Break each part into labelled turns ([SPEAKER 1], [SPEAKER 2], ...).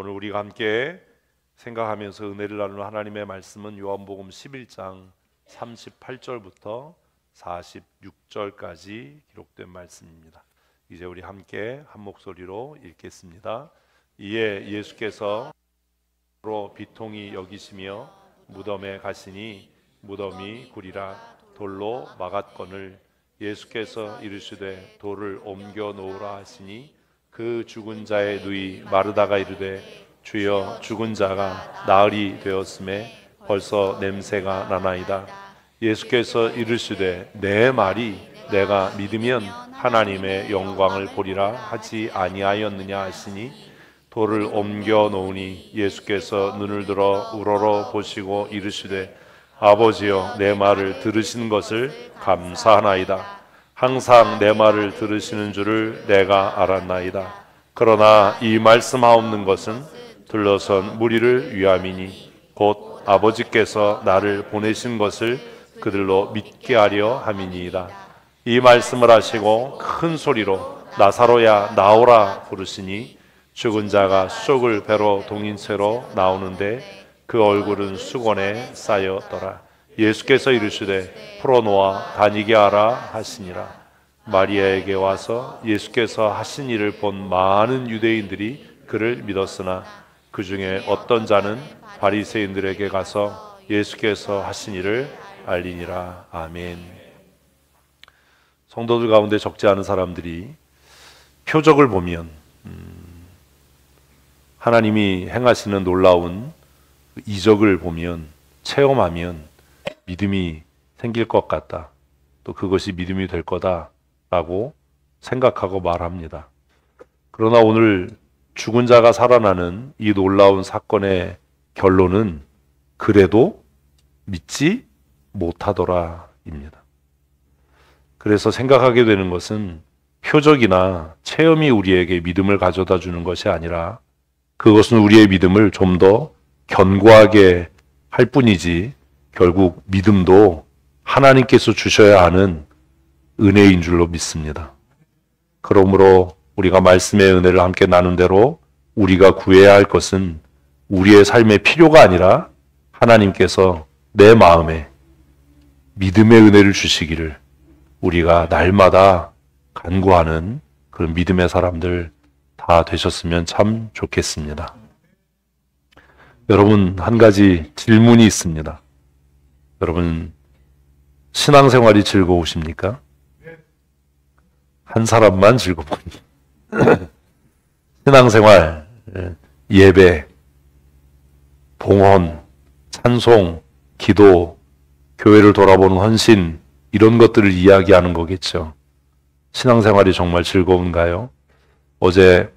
[SPEAKER 1] 오늘 우리가 함께 생각하면서 은혜를 나누는 하나님의 말씀은 요한복음 11장 38절부터 46절까지 기록된 말씀입니다. 이제 우리 함께 한 목소리로 읽겠습니다. 이에 예수께서 비통히 여기시며 무덤에 가시니 무덤이 구리라 돌로 막았거늘 예수께서 이르시되 돌을 옮겨 놓으라 하시니 그 죽은 자의 누이 마르다가 이르되 주여 죽은 자가 나흘이 되었음에 벌써 냄새가 나나이다. 예수께서 이르시되 내 말이 내가 믿으면 하나님의 영광을 보리라 하지 아니하였느냐 하시니 돌을 옮겨 놓으니 예수께서 눈을 들어 우러러 보시고 이르시되 아버지여 내 말을 들으신 것을 감사하나이다. 항상 내 말을 들으시는 줄을 내가 알았나이다. 그러나 이 말씀하옵는 것은 둘러선 무리를 위함이니 곧 아버지께서 나를 보내신 것을 그들로 믿게 하려 함이니이다. 이 말씀을 하시고 큰 소리로 나사로야 나오라 부르시니 죽은 자가 수족을 배로 동인 채로 나오는데 그 얼굴은 수건에 쌓였더라. 예수께서 이르시되 풀어놓아 다니게 하라 하시니라. 마리아에게 와서 예수께서 하신 일을 본 많은 유대인들이 그를 믿었으나 그 중에 어떤 자는 바리새인들에게 가서 예수께서 하신 일을 알리니라. 아멘. 성도들 가운데 적지 않은 사람들이 표적을 보면 하나님이 행하시는 놀라운 이적을 보면 체험하면 믿음이 생길 것 같다. 또 그것이 믿음이 될 거다라고 생각하고 말합니다. 그러나 오늘 죽은 자가 살아나는 이 놀라운 사건의 결론은 그래도 믿지 못하더라입니다. 그래서 생각하게 되는 것은 표적이나 체험이 우리에게 믿음을 가져다 주는 것이 아니라 그것은 우리의 믿음을 좀 더 견고하게 할 뿐이지 결국 믿음도 하나님께서 주셔야 하는 은혜인 줄로 믿습니다. 그러므로 우리가 말씀의 은혜를 함께 나눈 대로 우리가 구해야 할 것은 우리의 삶의 필요가 아니라 하나님께서 내 마음에 믿음의 은혜를 주시기를 우리가 날마다 간구하는 그런 믿음의 사람들 다 되셨으면 참 좋겠습니다. 여러분, 한 가지 질문이 있습니다. 여러분, 신앙생활이 즐거우십니까? 한 사람만 즐겁군요. 신앙생활, 예배, 봉헌, 찬송, 기도, 교회를 돌아보는 헌신 이런 것들을 이야기하는 거겠죠. 신앙생활이 정말 즐거운가요? 어제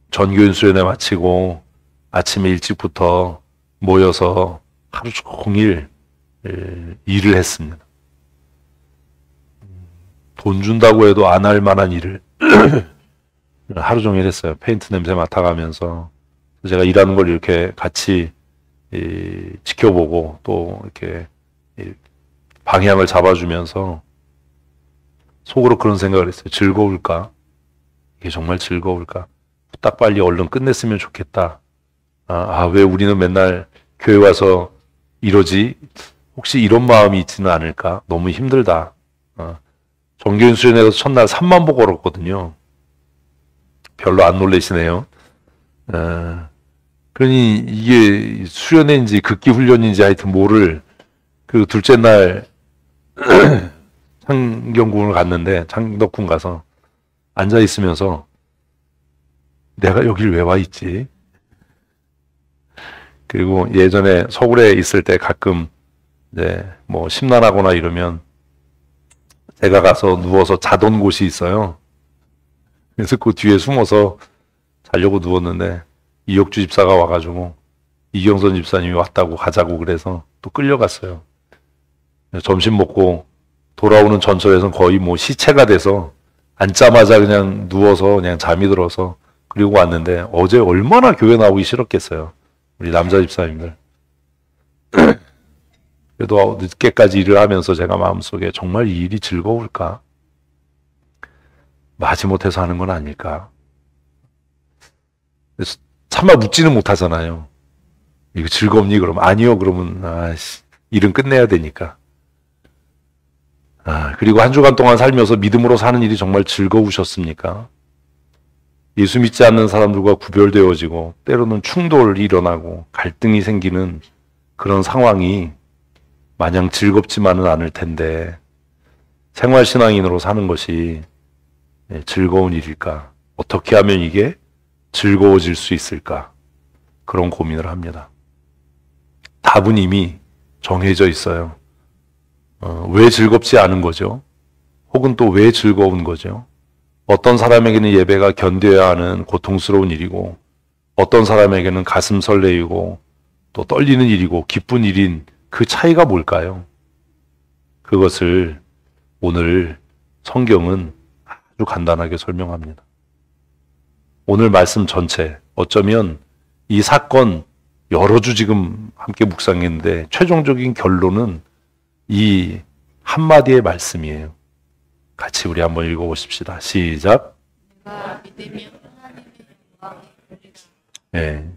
[SPEAKER 1] 전교인 수련회 마치고 아침에 일찍부터 모여서 하루 종일 일을 했습니다. 돈 준다고 해도 안 할 만한 일을 하루 종일 했어요. 페인트 냄새 맡아가면서 제가 일하는 걸 이렇게 같이 지켜보고 또 이렇게 방향을 잡아주면서 속으로 그런 생각을 했어요. 즐거울까? 이게 정말 즐거울까? 딱 빨리 얼른 끝냈으면 좋겠다. 왜 우리는 맨날 교회 와서 이러지? 혹시 이런 마음이 있지는 않을까? 너무 힘들다. 정교인 수련회에서 첫날 3만 보 걸었거든요. 별로 안 놀라시네요. 그러니 이게 수련회인지 극기 훈련인지 하여튼 뭐를 그 둘째 날 창경궁을 갔는데 창덕궁 가서 앉아 있으면서 내가 여길 왜 와 있지? 그리고 예전에 서울에 있을 때 가끔 이제 뭐 심란하거나 이러면 제가 가서 누워서 자던 곳이 있어요. 그래서 그 뒤에 숨어서 자려고 누웠는데 이혁주 집사가 와가지고 이경선 집사님이 왔다고 가자고 그래서 또 끌려갔어요. 점심 먹고 돌아오는 전철에서는 거의 뭐 시체가 돼서 앉자마자 그냥 누워서 그냥 잠이 들어서 그리고 왔는데 어제 얼마나 교회 나오기 싫었겠어요. 우리 남자 집사님들. 그래도 늦게까지 일을 하면서 제가 마음속에 정말 이 일이 즐거울까? 마지못해서 하는 건 아닐까? 차마 묻지는 못하잖아요. 이거 즐겁니? 그러면 아니요. 그러면 일은 끝내야 되니까. 그리고 한 주간 동안 살면서 믿음으로 사는 일이 정말 즐거우셨습니까? 예수 믿지 않는 사람들과 구별되어지고 때로는 충돌이 일어나고 갈등이 생기는 그런 상황이 마냥 즐겁지만은 않을 텐데 생활신앙인으로 사는 것이 즐거운 일일까? 어떻게 하면 이게 즐거워질 수 있을까? 그런 고민을 합니다. 답은 이미 정해져 있어요. 왜 즐겁지 않은 거죠? 혹은 또 왜 즐거운 거죠? 어떤 사람에게는 예배가 견뎌야 하는 고통스러운 일이고 어떤 사람에게는 가슴 설레이고 또 떨리는 일이고 기쁜 일인 그 차이가 뭘까요? 그것을 오늘 성경은 아주 간단하게 설명합니다. 오늘 말씀 전체, 어쩌면 이 사건 여러 주 지금 함께 묵상했는데 최종적인 결론은 이 한마디의 말씀이에요. 같이 우리 한번 읽어보십시다. 시작. 네.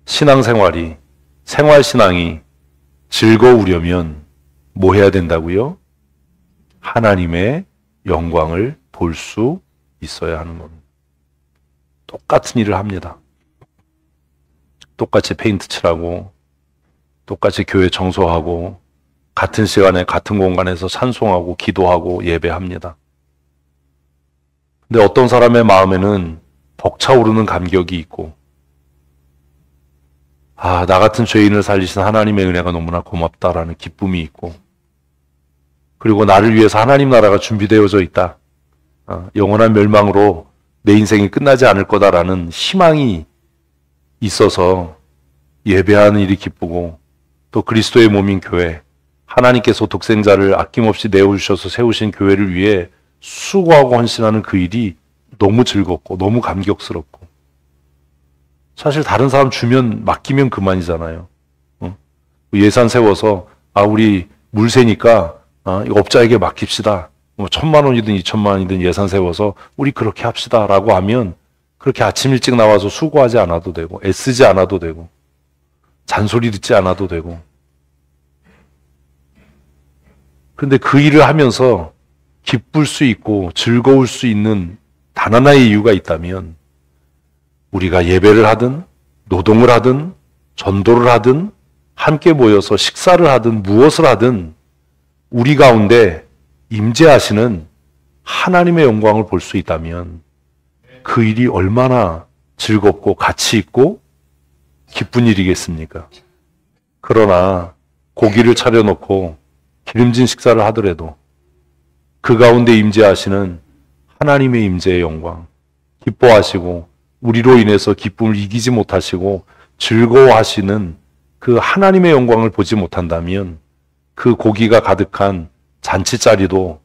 [SPEAKER 1] 신앙생활이, 생활신앙이 즐거우려면 뭐 해야 된다고요? 하나님의 영광을 볼 수 있어야 하는 겁니다. 똑같은 일을 합니다. 똑같이 페인트 칠하고 똑같이 교회 청소하고 같은 시간에 같은 공간에서 찬송하고 기도하고 예배합니다. 근데 어떤 사람의 마음에는 벅차오르는 감격이 있고 나 같은 죄인을 살리신 하나님의 은혜가 너무나 고맙다라는 기쁨이 있고 그리고 나를 위해서 하나님 나라가 준비되어져 있다. 영원한 멸망으로 내 인생이 끝나지 않을 거다라는 희망이 있어서 예배하는 일이 기쁘고 또 그리스도의 몸인 교회, 하나님께서 독생자를 아낌없이 내어주셔서 세우신 교회를 위해 수고하고 헌신하는 그 일이 너무 즐겁고 너무 감격스럽고 사실 다른 사람 주면 맡기면 그만이잖아요. 예산 세워서 우리 물세니까 이거 업자에게 맡깁시다. 1,000,000원이든 2,000,000원이든 예산 세워서 우리 그렇게 합시다라고 하면 그렇게 아침 일찍 나와서 수고하지 않아도 되고 애쓰지 않아도 되고 잔소리 듣지 않아도 되고 그런데 그 일을 하면서 기쁠 수 있고 즐거울 수 있는 단 하나의 이유가 있다면 우리가 예배를 하든 노동을 하든 전도를 하든 함께 모여서 식사를 하든 무엇을 하든 우리 가운데 임재하시는 하나님의 영광을 볼 수 있다면 그 일이 얼마나 즐겁고 가치 있고 기쁜 일이겠습니까? 그러나 고기를 차려놓고 기름진 식사를 하더라도 그 가운데 임재하시는 하나님의 임재의 영광, 기뻐하시고 우리로 인해서 기쁨을 이기지 못하시고 즐거워하시는 그 하나님의 영광을 보지 못한다면 그 고기가 가득한 잔치자리도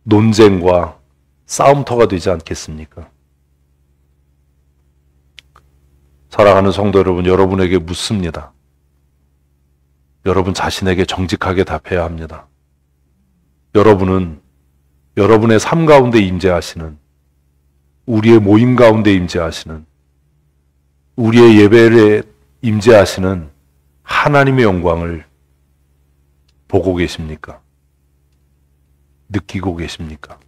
[SPEAKER 1] 논쟁과 싸움터가 되지 않겠습니까? 사랑하는 성도 여러분, 여러분에게 묻습니다. 여러분 자신에게 정직하게 답해야 합니다. 여러분은 여러분의 삶 가운데 임재하시는, 우리의 모임 가운데 임재하시는, 우리의 예배에 임재하시는 하나님의 영광을 보고 계십니까? 느끼고 계십니까?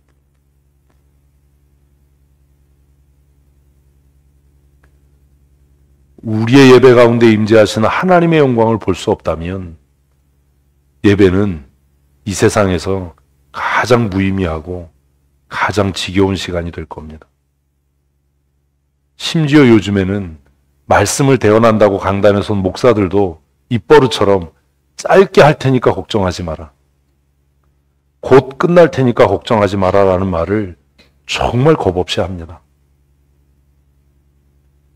[SPEAKER 1] 우리의 예배 가운데 임재하시는 하나님의 영광을 볼 수 없다면 예배는 이 세상에서 가장 무의미하고 가장 지겨운 시간이 될 겁니다. 심지어 요즘에는 말씀을 대언한다고 강단에 선 목사들도 입버릇처럼 짧게 할 테니까 걱정하지 마라. 곧 끝날 테니까 걱정하지 마라라는 말을 정말 겁없이 합니다.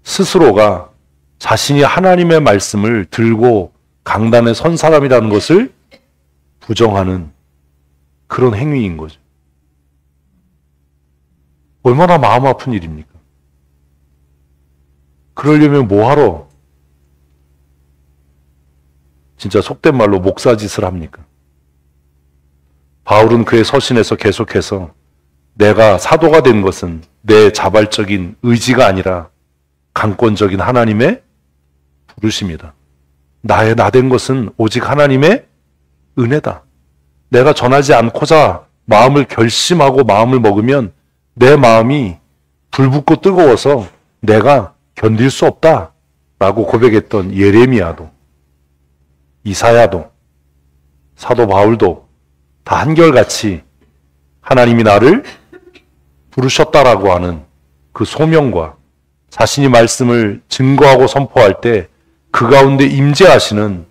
[SPEAKER 1] 스스로가 자신이 하나님의 말씀을 들고 강단에 선 사람이라는 것을 부정하는 그런 행위인 거죠. 얼마나 마음 아픈 일입니까? 그러려면 뭐하러 진짜 속된 말로 목사짓을 합니까? 바울은 그의 서신에서 계속해서 내가 사도가 된 것은 내 자발적인 의지가 아니라 강권적인 하나님의 부르심이다. 나 된 것은 오직 하나님의 은혜다. 내가 전하지 않고자 마음을 결심하고 마음을 먹으면 내 마음이 불붙고 뜨거워서 내가 견딜 수 없다라고 고백했던 예레미야도, 이사야도, 사도 바울도 다 한결같이 하나님이 나를 부르셨다라고 하는 그 소명과 자신이 말씀을 증거하고 선포할 때 그 가운데 임재하시는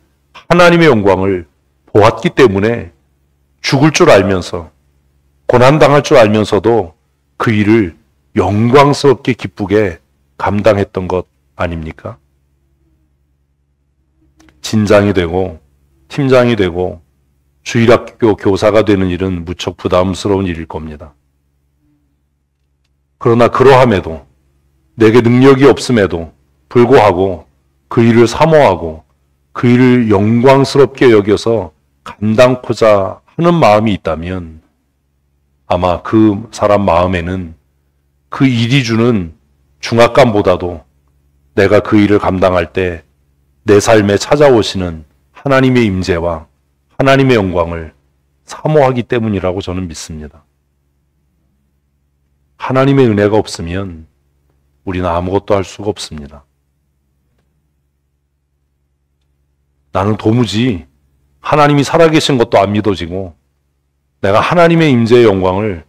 [SPEAKER 1] 하나님의 영광을 보았기 때문에 죽을 줄 알면서 고난당할 줄 알면서도 그 일을 영광스럽게 기쁘게 감당했던 것 아닙니까? 진장이 되고 팀장이 되고 주일학교 교사가 되는 일은 무척 부담스러운 일일 겁니다. 그러나 그러함에도 내게 능력이 없음에도 불구하고 그 일을 사모하고 그 일을 영광스럽게 여겨서 감당코자 하는 마음이 있다면 아마 그 사람 마음에는 그 일이 주는 중압감보다도 내가 그 일을 감당할 때 내 삶에 찾아오시는 하나님의 임재와 하나님의 영광을 사모하기 때문이라고 저는 믿습니다. 하나님의 은혜가 없으면 우리는 아무것도 할 수가 없습니다. 나는 도무지 하나님이 살아계신 것도 안 믿어지고 내가 하나님의 임재의 영광을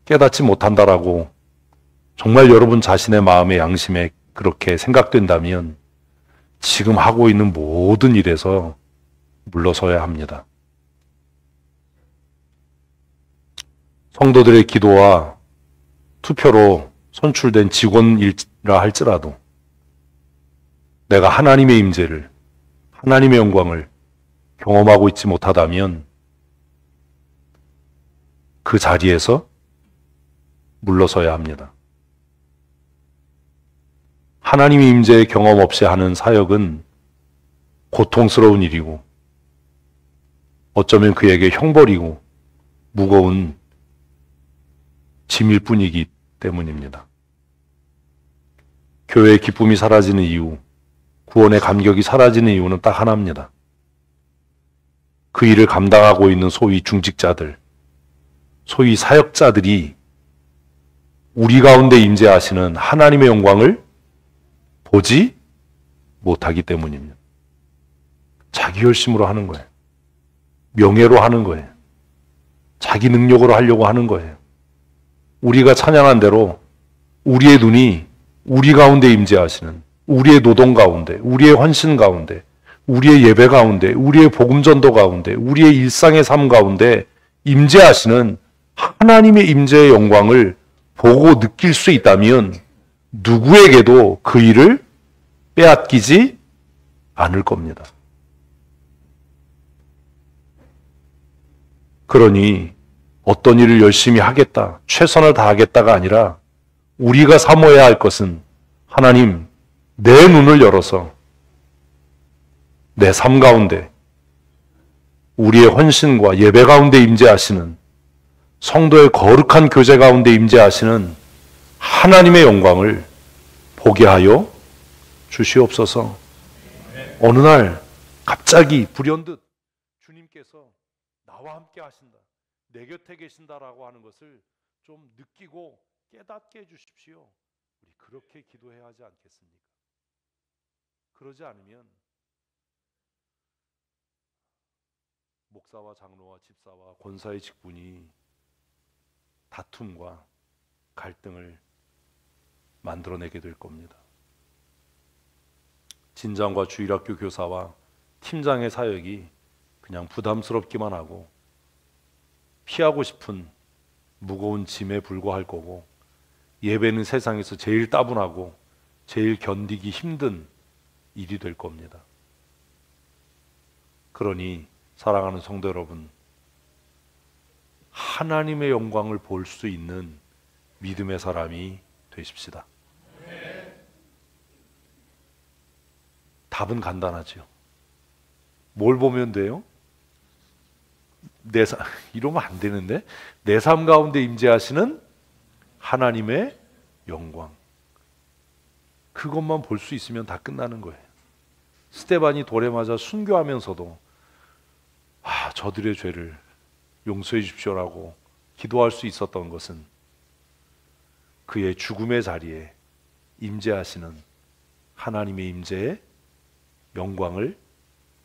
[SPEAKER 1] 깨닫지 못한다라고 정말 여러분 자신의 마음의 양심에 그렇게 생각된다면 지금 하고 있는 모든 일에서 물러서야 합니다. 성도들의 기도와 투표로 선출된 직원이라 할지라도 내가 하나님의 임재를, 하나님의 영광을 경험하고 있지 못하다면 그 자리에서 물러서야 합니다. 하나님의 임재의 경험 없이 하는 사역은 고통스러운 일이고 어쩌면 그에게 형벌이고 무거운 짐일 뿐이기 때문입니다. 교회의 기쁨이 사라지는 이유, 구원의 감격이 사라지는 이유는 딱 하나입니다. 그 일을 감당하고 있는 소위 중직자들, 소위 사역자들이 우리 가운데 임재하시는 하나님의 영광을 보지 못하기 때문입니다. 자기 열심으로 하는 거예요. 명예로 하는 거예요. 자기 능력으로 하려고 하는 거예요. 우리가 찬양한 대로 우리의 눈이 우리 가운데 임재하시는, 우리의 노동 가운데, 우리의 헌신 가운데, 우리의 예배 가운데, 우리의 복음전도 가운데, 우리의 일상의 삶 가운데 임재하시는 하나님의 임재의 영광을 보고 느낄 수 있다면 누구에게도 그 일을 빼앗기지 않을 겁니다. 그러니 어떤 일을 열심히 하겠다, 최선을 다하겠다가 아니라 우리가 사모해야 할 것은 하나님, 내 눈을 열어서 내 삶 가운데 우리의 헌신과 예배 가운데 임재하시는 성도의 거룩한 교제 가운데 임재하시는 하나님의 영광을 보게 하여 주시옵소서. 어느 날 갑자기 불현듯 주님께서 나와 함께 하신다, 내 곁에 계신다라고 하는 것을 좀 느끼고 깨닫게 해주십시오. 우리 그렇게 기도해야 하지 않겠습니까? 그러지 않으면 목사와 장로와 집사와 권사의 직분이 다툼과 갈등을 만들어내게 될 겁니다. 진장과 주일학교 교사와 팀장의 사역이 그냥 부담스럽기만 하고 피하고 싶은 무거운 짐에 불과할 거고, 예배는 세상에서 제일 따분하고 제일 견디기 힘든 일이 될 겁니다. 그러니 사랑하는 성도 여러분, 하나님의 영광을 볼 수 있는 믿음의 사람이 되십시다. 답은 간단하죠. 뭘 보면 돼요? 내 삶, 이러면 안 되는데, 내 삶 가운데 임재하시는 하나님의 영광, 그것만 볼 수 있으면 다 끝나는 거예요. 스데반이 돌에 맞아 순교하면서도 저들의 죄를 용서해 주십시오라고 기도할 수 있었던 것은 그의 죽음의 자리에 임재하시는 하나님의 임재의 영광을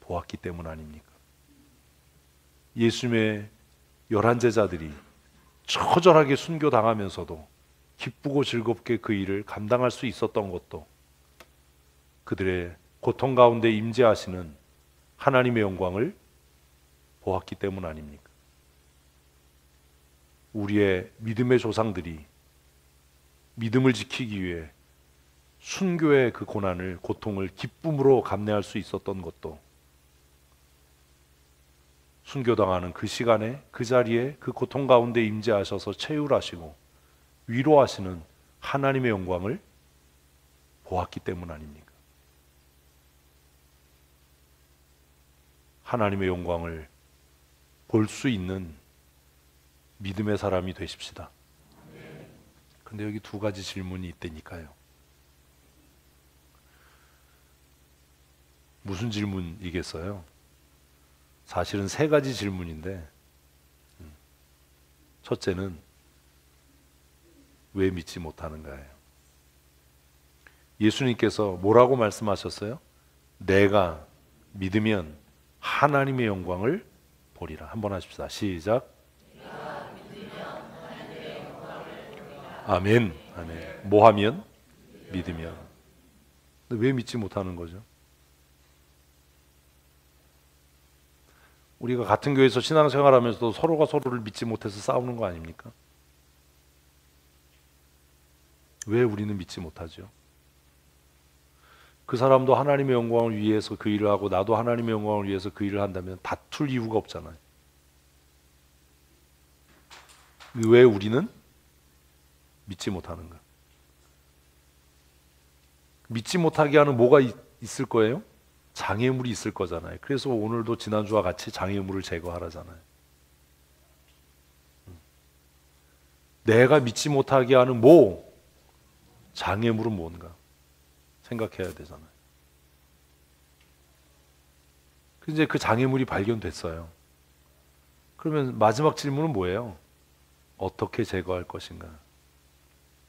[SPEAKER 1] 보았기 때문 아닙니까? 예수님의 11제자들이 처절하게 순교당하면서도 기쁘고 즐겁게 그 일을 감당할 수 있었던 것도 그들의 고통 가운데 임재하시는 하나님의 영광을 보았기 때문 아닙니까? 우리의 믿음의 조상들이 믿음을 지키기 위해 순교의 그 고난을, 고통을 기쁨으로 감내할 수 있었던 것도 순교당하는 그 시간에, 그 자리에, 그 고통 가운데 임재하셔서 체휼하시고 위로하시는 하나님의 영광을 보았기 때문 아닙니까? 하나님의 영광을 볼 수 있는 믿음의 사람이 되십시다. 근데 여기 두 가지 질문이 있다니까요. 무슨 질문이겠어요? 사실은 세 가지 질문인데, 첫째는 왜 믿지 못하는가예요. 예수님께서 뭐라고 말씀하셨어요? 내가 믿으면 하나님의 영광을 보리라. 한번 하십시다. 시작. 아멘. 아멘. 뭐 하면? 믿으면. 근데 왜 믿지 못하는 거죠? 우리가 같은 교회에서 신앙생활하면서도 서로가 서로를 믿지 못해서 싸우는 거 아닙니까? 왜 우리는 믿지 못하죠? 그 사람도 하나님의 영광을 위해서 그 일을 하고 나도 하나님의 영광을 위해서 그 일을 한다면 다툴 이유가 없잖아요. 왜 우리는 믿지 못하는가? 믿지 못하게 하는 뭐가 있을 거예요? 장애물이 있을 거잖아요. 그래서 오늘도 지난주와 같이 장애물을 제거하라잖아요. 내가 믿지 못하게 하는 장애물은 뭔가 생각해야 되잖아요. 이제 그 장애물이 발견됐어요. 그러면 마지막 질문은 뭐예요? 어떻게 제거할 것인가?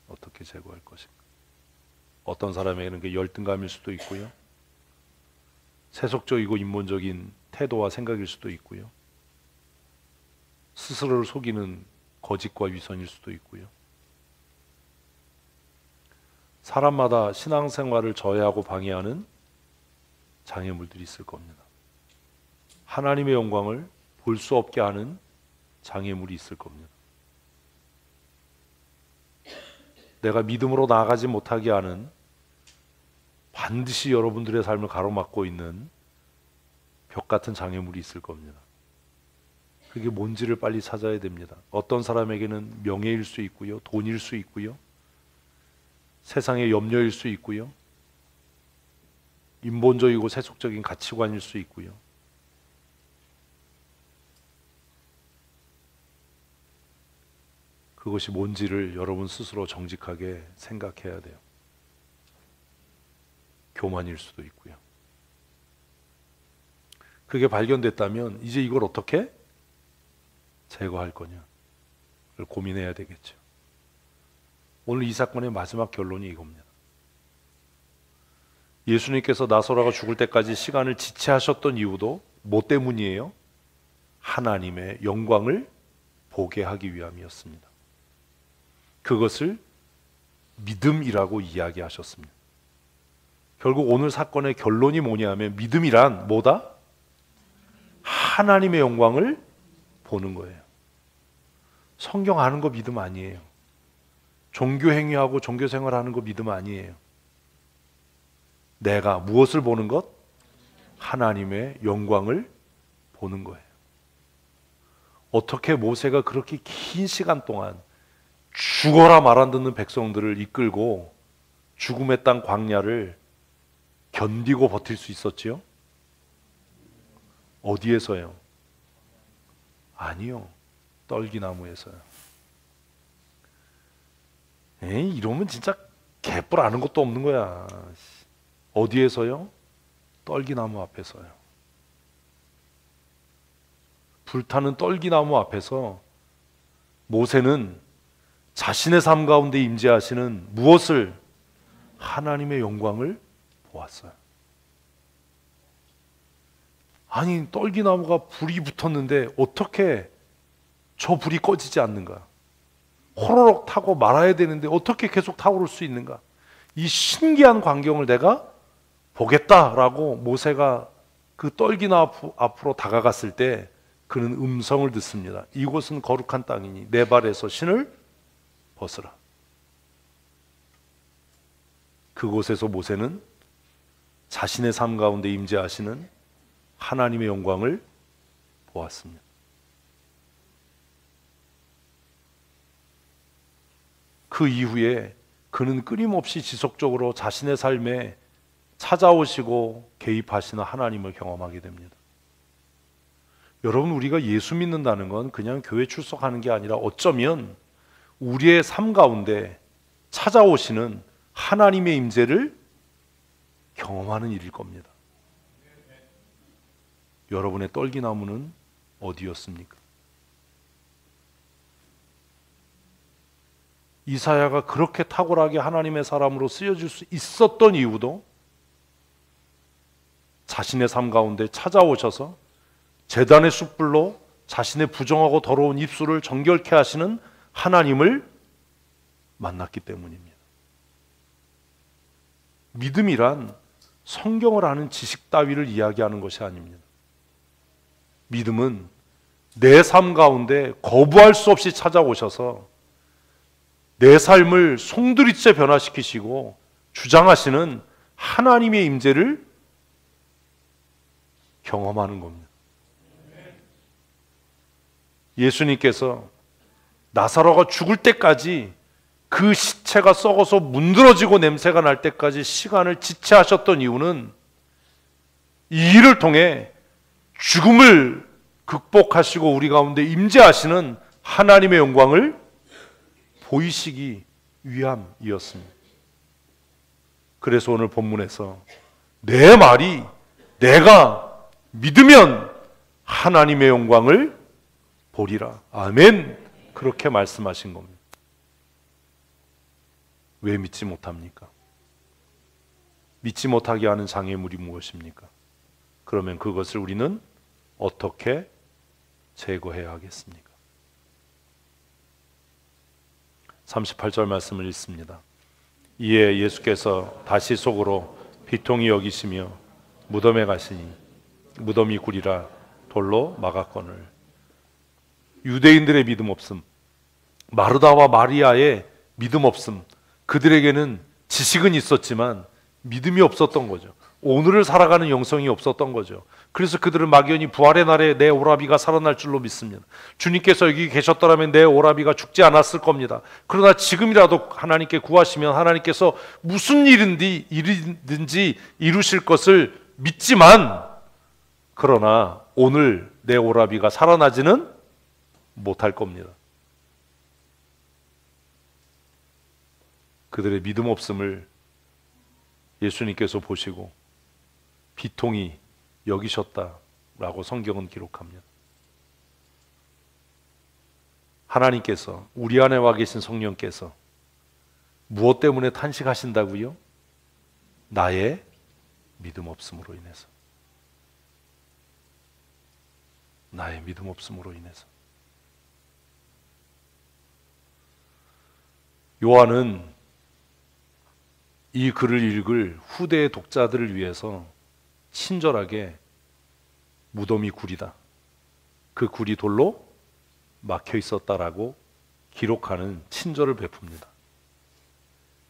[SPEAKER 1] 어떻게 제거할 것인가? 어떤 사람에게는 그 열등감일 수도 있고요. 세속적이고 인본적인 태도와 생각일 수도 있고요. 스스로를 속이는 거짓과 위선일 수도 있고요. 사람마다 신앙생활을 저해하고 방해하는 장애물들이 있을 겁니다. 하나님의 영광을 볼 수 없게 하는 장애물이 있을 겁니다. 내가 믿음으로 나아가지 못하게 하는, 반드시 여러분들의 삶을 가로막고 있는 벽 같은 장애물이 있을 겁니다. 그게 뭔지를 빨리 찾아야 됩니다. 어떤 사람에게는 명예일 수 있고요, 돈일 수 있고요, 세상의 염려일 수 있고요, 인본적이고 세속적인 가치관일 수 있고요. 그것이 뭔지를 여러분 스스로 정직하게 생각해야 돼요. 교만일 수도 있고요. 그게 발견됐다면 이제 이걸 어떻게 제거할 거냐 고민해야 되겠죠. 오늘 이 사건의 마지막 결론이 이겁니다. 예수님께서 나사로가 죽을 때까지 시간을 지체하셨던 이유도 뭐 때문이에요? 하나님의 영광을 보게 하기 위함이었습니다. 그것을 믿음이라고 이야기하셨습니다. 결국 오늘 사건의 결론이 뭐냐면 믿음이란 뭐다? 하나님의 영광을 보는 거예요. 성경 아는 거 믿음 아니에요. 종교 행위하고 종교 생활하는 거 믿음 아니에요. 내가 무엇을 보는 것? 하나님의 영광을 보는 거예요. 어떻게 모세가 그렇게 긴 시간 동안 죽어라 말 안 듣는 백성들을 이끌고 죽음의 땅 광야를 견디고 버틸 수 있었지요? 어디에서요? 아니요. 떨기나무에서요. 에이, 이러면 진짜 개뿔 아는 것도 없는 거야. 어디에서요? 떨기나무 앞에서요. 불타는 떨기나무 앞에서 모세는 자신의 삶 가운데 임재하시는 무엇을? 하나님의 영광을 보았어요. 아니, 떨기나무가 불이 붙었는데 어떻게 저 불이 꺼지지 않는가? 호로록 타고 말아야 되는데 어떻게 계속 타오를 수 있는가? 이 신기한 광경을 내가 보겠다라고 모세가 그 떨기나무 앞으로 다가갔을 때 그는 음성을 듣습니다. 이곳은 거룩한 땅이니 내 발에서 신을 벗으라. 그곳에서 모세는 자신의 삶 가운데 임재하시는 하나님의 영광을 보았습니다. 그 이후에 그는 끊임없이 지속적으로 자신의 삶에 찾아오시고 개입하시는 하나님을 경험하게 됩니다. 여러분, 우리가 예수 믿는다는 건 그냥 교회 출석하는 게 아니라 어쩌면 우리의 삶 가운데 찾아오시는 하나님의 임재를 경험하는 일일 겁니다. 여러분의 떨기나무는 어디였습니까? 이사야가 그렇게 탁월하게 하나님의 사람으로 쓰여질 수 있었던 이유도 자신의 삶 가운데 찾아오셔서 제단의 숯불로 자신의 부정하고 더러운 입술을 정결케 하시는 하나님을 만났기 때문입니다. 믿음이란 성경을 아는 지식 따위를 이야기하는 것이 아닙니다. 믿음은 내 삶 가운데 거부할 수 없이 찾아오셔서 내 삶을 송두리째 변화시키시고 주장하시는 하나님의 임재를 경험하는 겁니다. 예수님께서 나사로가 죽을 때까지 그 시체가 썩어서 문드러지고 냄새가 날 때까지 시간을 지체하셨던 이유는 이 일을 통해 죽음을 극복하시고 우리 가운데 임재하시는 하나님의 영광을 보이시기 위함이었습니다. 그래서 오늘 본문에서 내 말이 내가 믿으면 하나님의 영광을 보리라. 아멘. 그렇게 말씀하신 겁니다. 왜 믿지 못합니까? 믿지 못하게 하는 장애물이 무엇입니까? 그러면 그것을 우리는 어떻게 제거해야 하겠습니까? 38절 말씀을 읽습니다. 이에 예수께서 다시 속으로 비통히 여기시며 무덤에 가시니 무덤이 구리라 돌로 막았거늘. 유대인들의 믿음 없음, 마르다와 마리아의 믿음 없음, 그들에게는 지식은 있었지만 믿음이 없었던 거죠. 오늘을 살아가는 영성이 없었던 거죠. 그래서 그들은 막연히 부활의 날에 내 오라비가 살아날 줄로 믿습니다. 주님께서 여기 계셨더라면 내 오라비가 죽지 않았을 겁니다. 그러나 지금이라도 하나님께 구하시면 하나님께서 무슨 일이든지 이루실 것을 믿지만, 그러나 오늘 내 오라비가 살아나지는 못할 겁니다. 그들의 믿음 없음을 예수님께서 보시고 비통히 여기셨다라고 성경은 기록합니다. 하나님께서, 우리 안에 와 계신 성령께서 무엇 때문에 탄식하신다고요? 나의 믿음 없음으로 인해서. 나의 믿음 없음으로 인해서. 요한은 이 글을 읽을 후대의 독자들을 위해서 친절하게 무덤이 구리다, 그 굴이 돌로 막혀 있었다라고 기록하는 친절을 베풉니다.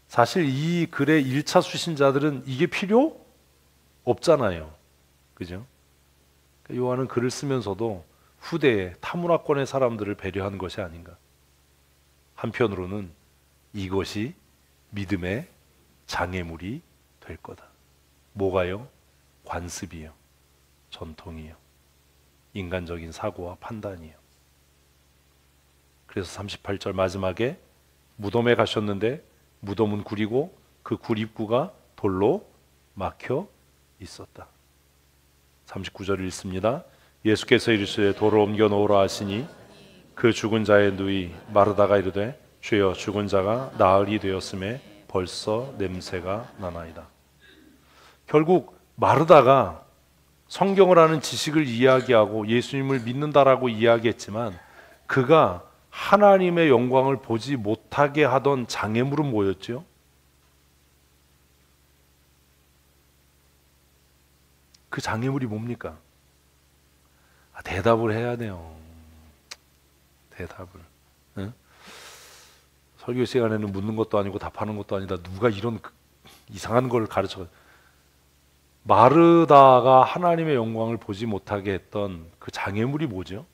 [SPEAKER 1] 사실 이 글의 1차 수신자들은 이게 필요 없잖아요. 그죠? 요한은 글을 쓰면서도 후대의 타문화권의 사람들을 배려하는 것이 아닌가. 한편으로는 이것이 믿음의 장애물이 될 거다. 뭐가요? 관습이요, 전통이요, 인간적인 사고와 판단이요. 그래서 38절 마지막에 무덤에 가셨는데 무덤은 굴이고 그 굴 입구가 돌로 막혀 있었다. 39절 읽습니다. 예수께서 이르시되 돌을 옮겨 놓으라 하시니 그 죽은 자의 누이 마르다가 이르되 주여 죽은 자가 나흘이 되었음에 벌써 냄새가 나나이다. 결국 마르다가 성경을 아는 지식을 이야기하고 예수님을 믿는다라고 이야기했지만 그가 하나님의 영광을 보지 못하게 하던 장애물은 뭐였죠? 그 장애물이 뭡니까? 대답을 해야 돼요. 대답을. 응? 설교 시간에는 묻는 것도 아니고 답하는 것도 아니다. 누가 이런 이상한 걸 가르쳐. 마르다가 하나님의 영광을 보지 못하게 했던 그 장애물이 뭐죠?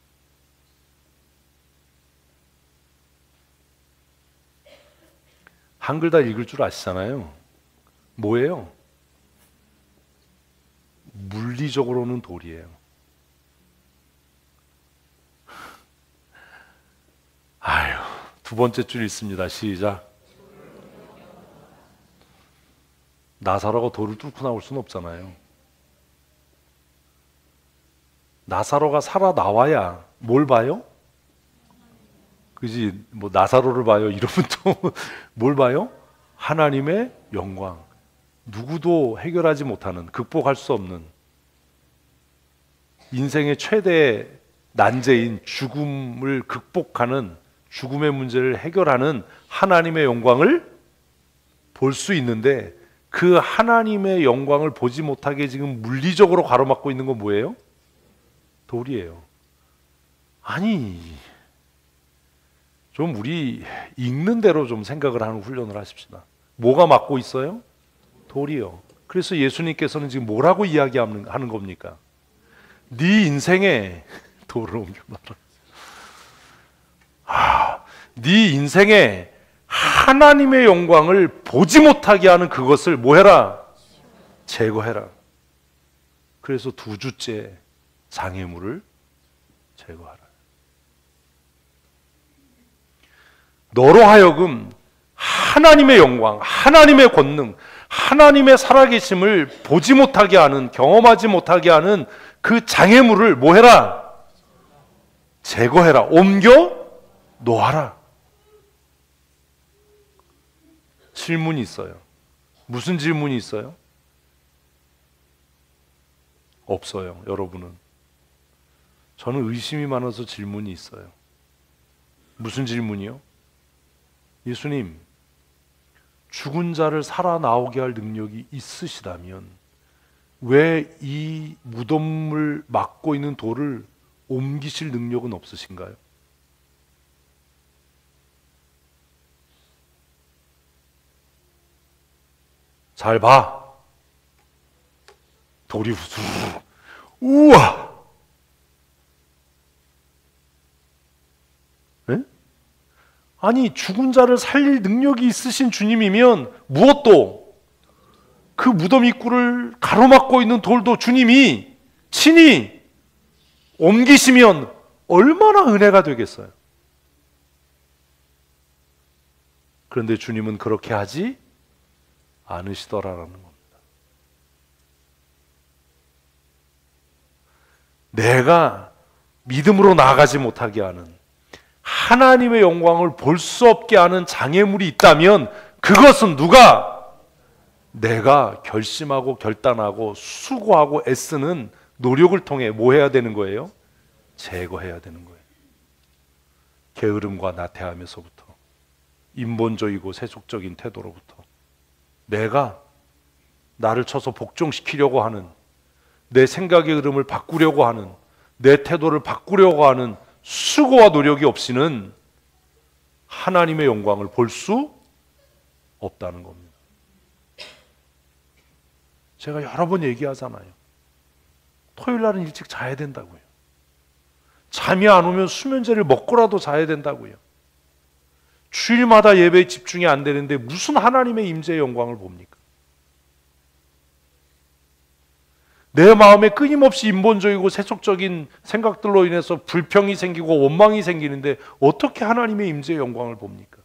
[SPEAKER 1] 한글 다 읽을 줄 아시잖아요. 뭐예요? 물리적으로는 돌이에요. 아유, 두 번째 줄 읽습니다. 시작. 나사로가 돌을 뚫고 나올 수는 없잖아요. 나사로가 살아 나와야 뭘 봐요? 그지? 뭐 나사로를 봐요. 이러면 또 뭘 봐요? 하나님의 영광. 누구도 해결하지 못하는, 극복할 수 없는 인생의 최대 난제인 죽음을 극복하는, 죽음의 문제를 해결하는 하나님의 영광을 볼 수 있는데 그 하나님의 영광을 보지 못하게 지금 물리적으로 가로막고 있는 건 뭐예요? 돌이에요. 아니, 좀 우리 읽는 대로 좀 생각을 하는 훈련을 하십시다. 뭐가 막고 있어요? 돌이요. 그래서 예수님께서는 지금 뭐라고 이야기하는 겁니까? 네 인생에 돌을 옮겨놔라. 네 인생에 하나님의 영광을 보지 못하게 하는 그것을 뭐 해라? 제거해라. 그래서 두 주째 장애물을 제거하라. 너로 하여금 하나님의 영광, 하나님의 권능, 하나님의 살아계심을 보지 못하게 하는, 경험하지 못하게 하는 그 장애물을 뭐 해라? 제거해라. 옮겨 놓아라. 질문이 있어요. 무슨 질문이 있어요? 없어요, 여러분은. 저는 의심이 많아서 질문이 있어요. 무슨 질문이요? 예수님, 죽은 자를 살아나오게 할 능력이 있으시다면 왜 이 무덤을 막고 있는 돌을 옮기실 능력은 없으신가요? 잘 봐. 돌이 후수. 우와. 네? 아니, 죽은 자를 살릴 능력이 있으신 주님이면 무엇도, 그 무덤 입구를 가로막고 있는 돌도 주님이 친히 옮기시면 얼마나 은혜가 되겠어요. 그런데 주님은 그렇게 하지 않으시더라라는 겁니다. 내가 믿음으로 나아가지 못하게 하는, 하나님의 영광을 볼 수 없게 하는 장애물이 있다면 그것은 누가? 내가 결심하고 결단하고 수고하고 애쓰는 노력을 통해 뭐 해야 되는 거예요? 제거해야 되는 거예요. 게으름과 나태함에서부터, 인본적이고 세속적인 태도로부터, 내가 나를 쳐서 복종시키려고 하는, 내 생각의 흐름을 바꾸려고 하는, 내 태도를 바꾸려고 하는 수고와 노력이 없이는 하나님의 영광을 볼 수 없다는 겁니다. 제가 여러 번 얘기하잖아요. 토요일 날은 일찍 자야 된다고요. 잠이 안 오면 수면제를 먹고라도 자야 된다고요. 주일마다 예배에 집중이 안 되는데 무슨 하나님의 임재의 영광을 봅니까? 내 마음에 끊임없이 인본적이고 세속적인 생각들로 인해서 불평이 생기고 원망이 생기는데 어떻게 하나님의 임재의 영광을 봅니까?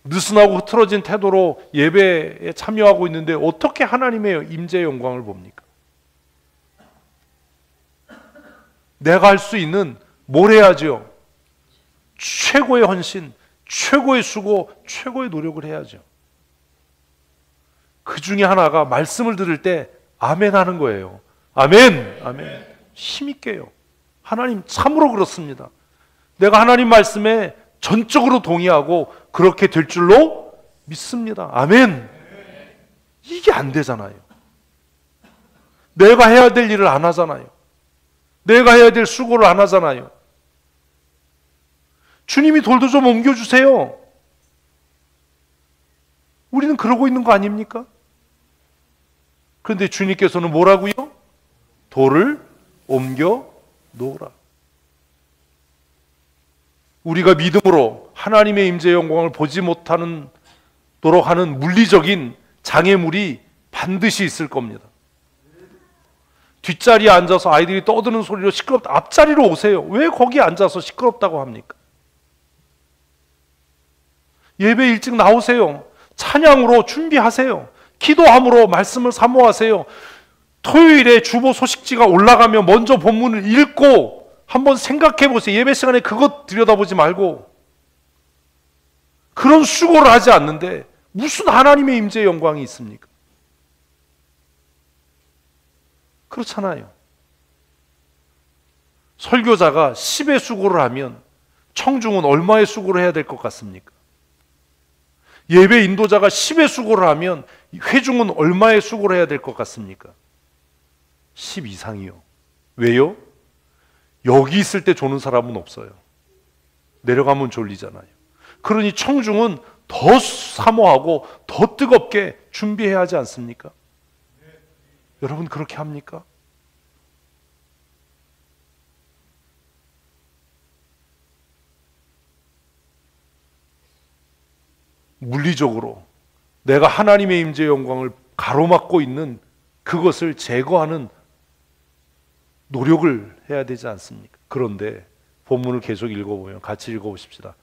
[SPEAKER 1] 느슨하고 흐트러진 태도로 예배에 참여하고 있는데 어떻게 하나님의 임재의 영광을 봅니까? 내가 할 수 있는 뭘 해야죠? 최고의 헌신, 최고의 수고, 최고의 노력을 해야죠. 그 중에 하나가 말씀을 들을 때 아멘 하는 거예요. 아멘, 아멘. 힘있게요. 하나님 참으로 그렇습니다. 내가 하나님 말씀에 전적으로 동의하고 그렇게 될 줄로 믿습니다. 아멘. 이게 안 되잖아요. 내가 해야 될 일을 안 하잖아요. 내가 해야 될 수고를 안 하잖아요. 주님이 돌도 좀 옮겨주세요. 우리는 그러고 있는 거 아닙니까? 그런데 주님께서는 뭐라고요? 돌을 옮겨 놓으라. 우리가 믿음으로 하나님의 임재의 영광을 보지 못하는 도록 하는 물리적인 장애물이 반드시 있을 겁니다. 뒷자리에 앉아서 아이들이 떠드는 소리로 시끄럽다. 앞자리로 오세요. 왜 거기 앉아서 시끄럽다고 합니까? 예배 일찍 나오세요. 찬양으로 준비하세요. 기도함으로 말씀을 사모하세요. 토요일에 주보 소식지가 올라가면 먼저 본문을 읽고 한번 생각해 보세요. 예배 시간에 그것 들여다보지 말고. 그런 수고를 하지 않는데 무슨 하나님의 임재의 영광이 있습니까? 그렇잖아요. 설교자가 10의 수고를 하면 청중은 얼마의 수고를 해야 될 것 같습니까? 예배 인도자가 10의 수고를 하면 회중은 얼마의 수고를 해야 될 것 같습니까? 10 이상이요. 왜요? 여기 있을 때 조는 사람은 없어요. 내려가면 졸리잖아요. 그러니 청중은 더 사모하고 더 뜨겁게 준비해야 하지 않습니까? 여러분 그렇게 합니까? 물리적으로 내가 하나님의 임재의 영광을 가로막고 있는 그것을 제거하는 노력을 해야 되지 않습니까? 그런데 본문을 계속 읽어보면 같이 읽어보십시다.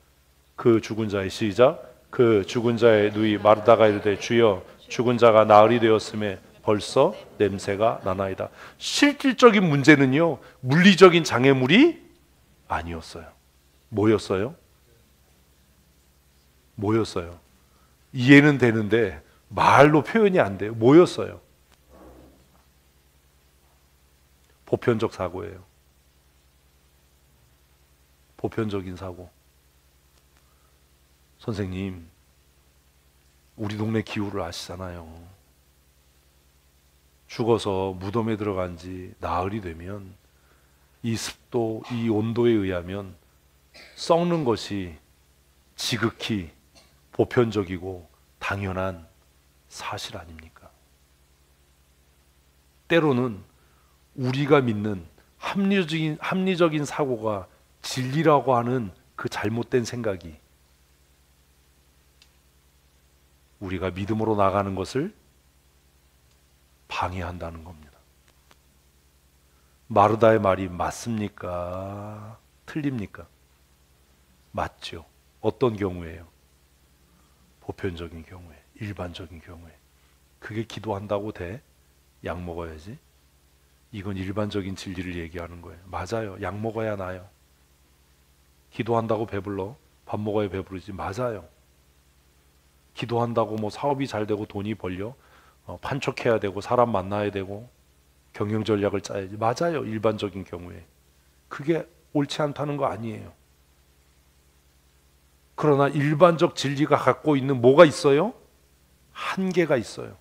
[SPEAKER 1] 그 죽은 자의 시작. 그 죽은 자의 누이 마르다가 이르되 주여 죽은 자가 나흘이 되었음에 벌써 냄새가 나나이다. 실질적인 문제는요, 물리적인 장애물이 아니었어요. 뭐였어요? 뭐였어요? 이해는 되는데 말로 표현이 안 돼요. 뭐였어요? 보편적 사고예요. 보편적인 사고. 선생님, 우리 동네 기후를 아시잖아요. 죽어서 무덤에 들어간 지 나흘이 되면 이 습도, 이 온도에 의하면 썩는 것이 지극히 보편적이고 당연한 사실 아닙니까? 때로는 우리가 믿는 합리적인 사고가 진리라고 하는 그 잘못된 생각이 우리가 믿음으로 나가는 것을 방해한다는 겁니다. 마르다의 말이 맞습니까? 틀립니까? 맞죠. 어떤 경우에요? 보편적인 경우에, 일반적인 경우에. 그게 기도한다고 돼? 약 먹어야지. 이건 일반적인 진리를 얘기하는 거예요. 맞아요. 약 먹어야 나요. 기도한다고 배불러? 밥 먹어야 배부르지. 맞아요. 기도한다고 뭐 사업이 잘 되고 돈이 벌려? 판촉해야 되고 사람 만나야 되고 경영 전략을 짜야지. 맞아요. 일반적인 경우에. 그게 옳지 않다는 거 아니에요. 그러나 일반적 진리가 갖고 있는 뭐가 있어요? 한계가 있어요.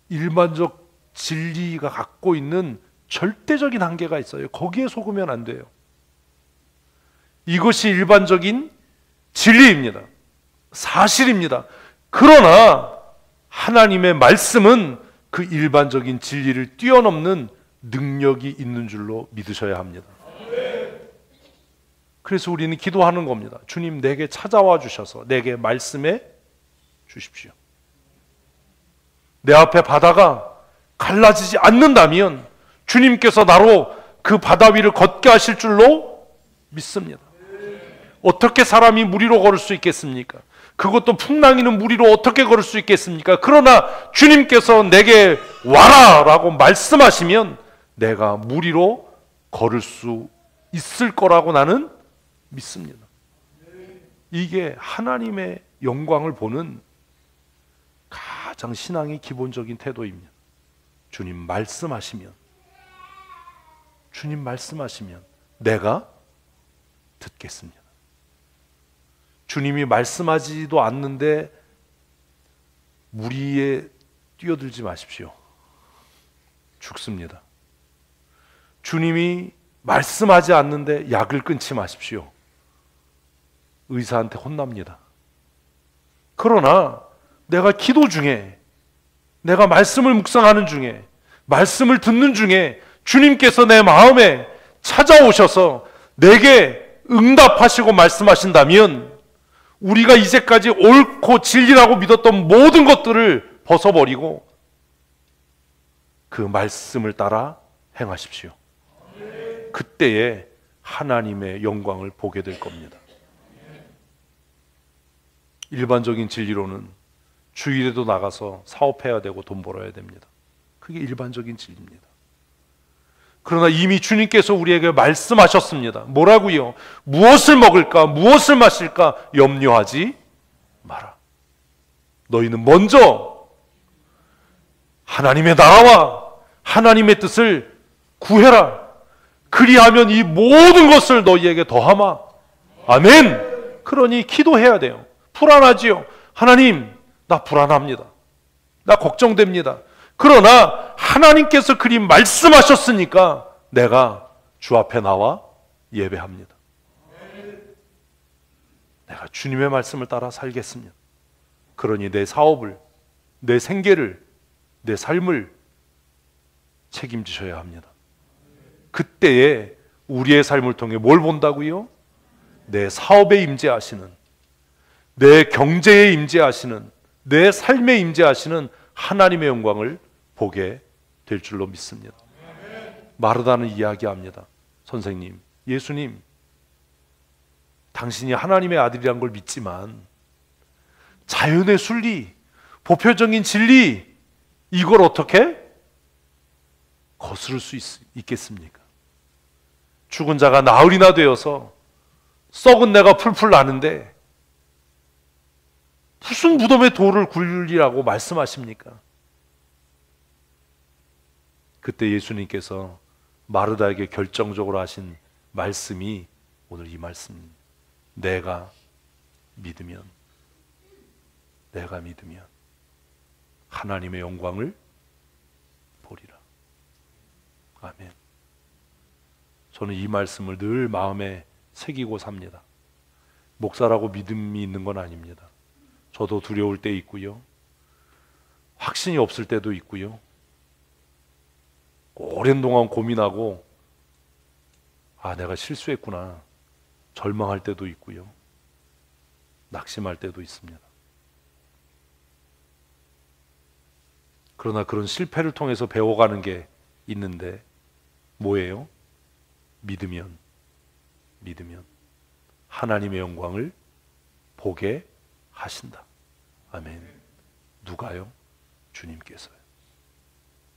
[SPEAKER 1] 일반적 진리가 갖고 있는 절대적인 한계가 있어요. 거기에 속으면 안 돼요. 이것이 일반적인 진리입니다. 사실입니다. 그러나 하나님의 말씀은 그 일반적인 진리를 뛰어넘는 능력이 있는 줄로 믿으셔야 합니다. 그래서 우리는 기도하는 겁니다. 주님, 내게 찾아와 주셔서 내게 말씀해 주십시오. 내 앞에 바다가 갈라지지 않는다면 주님께서 나로 그 바다 위를 걷게 하실 줄로 믿습니다. 어떻게 사람이 물 위로 걸을 수 있겠습니까? 그것도 풍랑이는 물 위로 어떻게 걸을 수 있겠습니까? 그러나 주님께서 내게 와라 라고 말씀하시면 내가 물 위로 걸을 수 있을 거라고 나는 믿습니다. 이게 하나님의 영광을 보는 가장 신앙의 기본적인 태도입니다. 주님 말씀하시면 내가 듣겠습니다. 주님이 말씀하지도 않는데 물 위에 뛰어들지 마십시오. 죽습니다. 주님이 말씀하지 않는데 약을 끊지 마십시오. 의사한테 혼납니다. 그러나 내가 기도 중에, 내가 말씀을 묵상하는 중에, 말씀을 듣는 중에 주님께서 내 마음에 찾아오셔서 내게 응답하시고 말씀하신다면 우리가 이제까지 옳고 진리라고 믿었던 모든 것들을 벗어버리고 그 말씀을 따라 행하십시오. 그때에 하나님의 영광을 보게 될 겁니다. 일반적인 진리로는 주일에도 나가서 사업해야 되고 돈 벌어야 됩니다. 그게 일반적인 진리입니다. 그러나 이미 주님께서 우리에게 말씀하셨습니다. 뭐라고요? 무엇을 먹을까, 무엇을 마실까 염려하지 마라. 너희는 먼저 하나님의 나라와 하나님의 뜻을 구해라. 그리하면 이 모든 것을 너희에게 더하마. 아멘. 그러니 기도해야 돼요. 불안하지요. 하나님, 나 불안합니다. 나 걱정됩니다. 그러나 하나님께서 그리 말씀하셨으니까 내가 주 앞에 나와 예배합니다. 내가 주님의 말씀을 따라 살겠습니다. 그러니 내 사업을, 내 생계를, 내 삶을 책임지셔야 합니다. 그때에 우리의 삶을 통해 뭘 본다고요? 내 사업에 임재하시는, 내 경제에 임재하시는, 내 삶에 임재하시는 하나님의 영광을 보게 될 줄로 믿습니다. 마르다는 이야기합니다. 선생님, 예수님, 당신이 하나님의 아들이란 걸 믿지만 자연의 순리, 보편적인 진리, 이걸 어떻게 거스를 수 있겠습니까? 죽은 자가 나흘이나 되어서 썩은 내가 풀풀 나는데 무슨 무덤에 돌을 굴리라고 말씀하십니까? 그때 예수님께서 마르다에게 결정적으로 하신 말씀이 오늘 이 말씀입니다. 내가 믿으면 하나님의 영광을 보리라. 아멘. 저는 이 말씀을 늘 마음에 새기고 삽니다. 목사라고 믿음이 있는 건 아닙니다. 저도 두려울 때 있고요. 확신이 없을 때도 있고요. 오랜 동안 고민하고 내가 실수했구나 절망할 때도 있고요. 낙심할 때도 있습니다. 그러나 그런 실패를 통해서 배워가는 게 있는데 뭐예요? 믿으면 하나님의 영광을 보게 하신다. 아멘. 누가요? 주님께서요.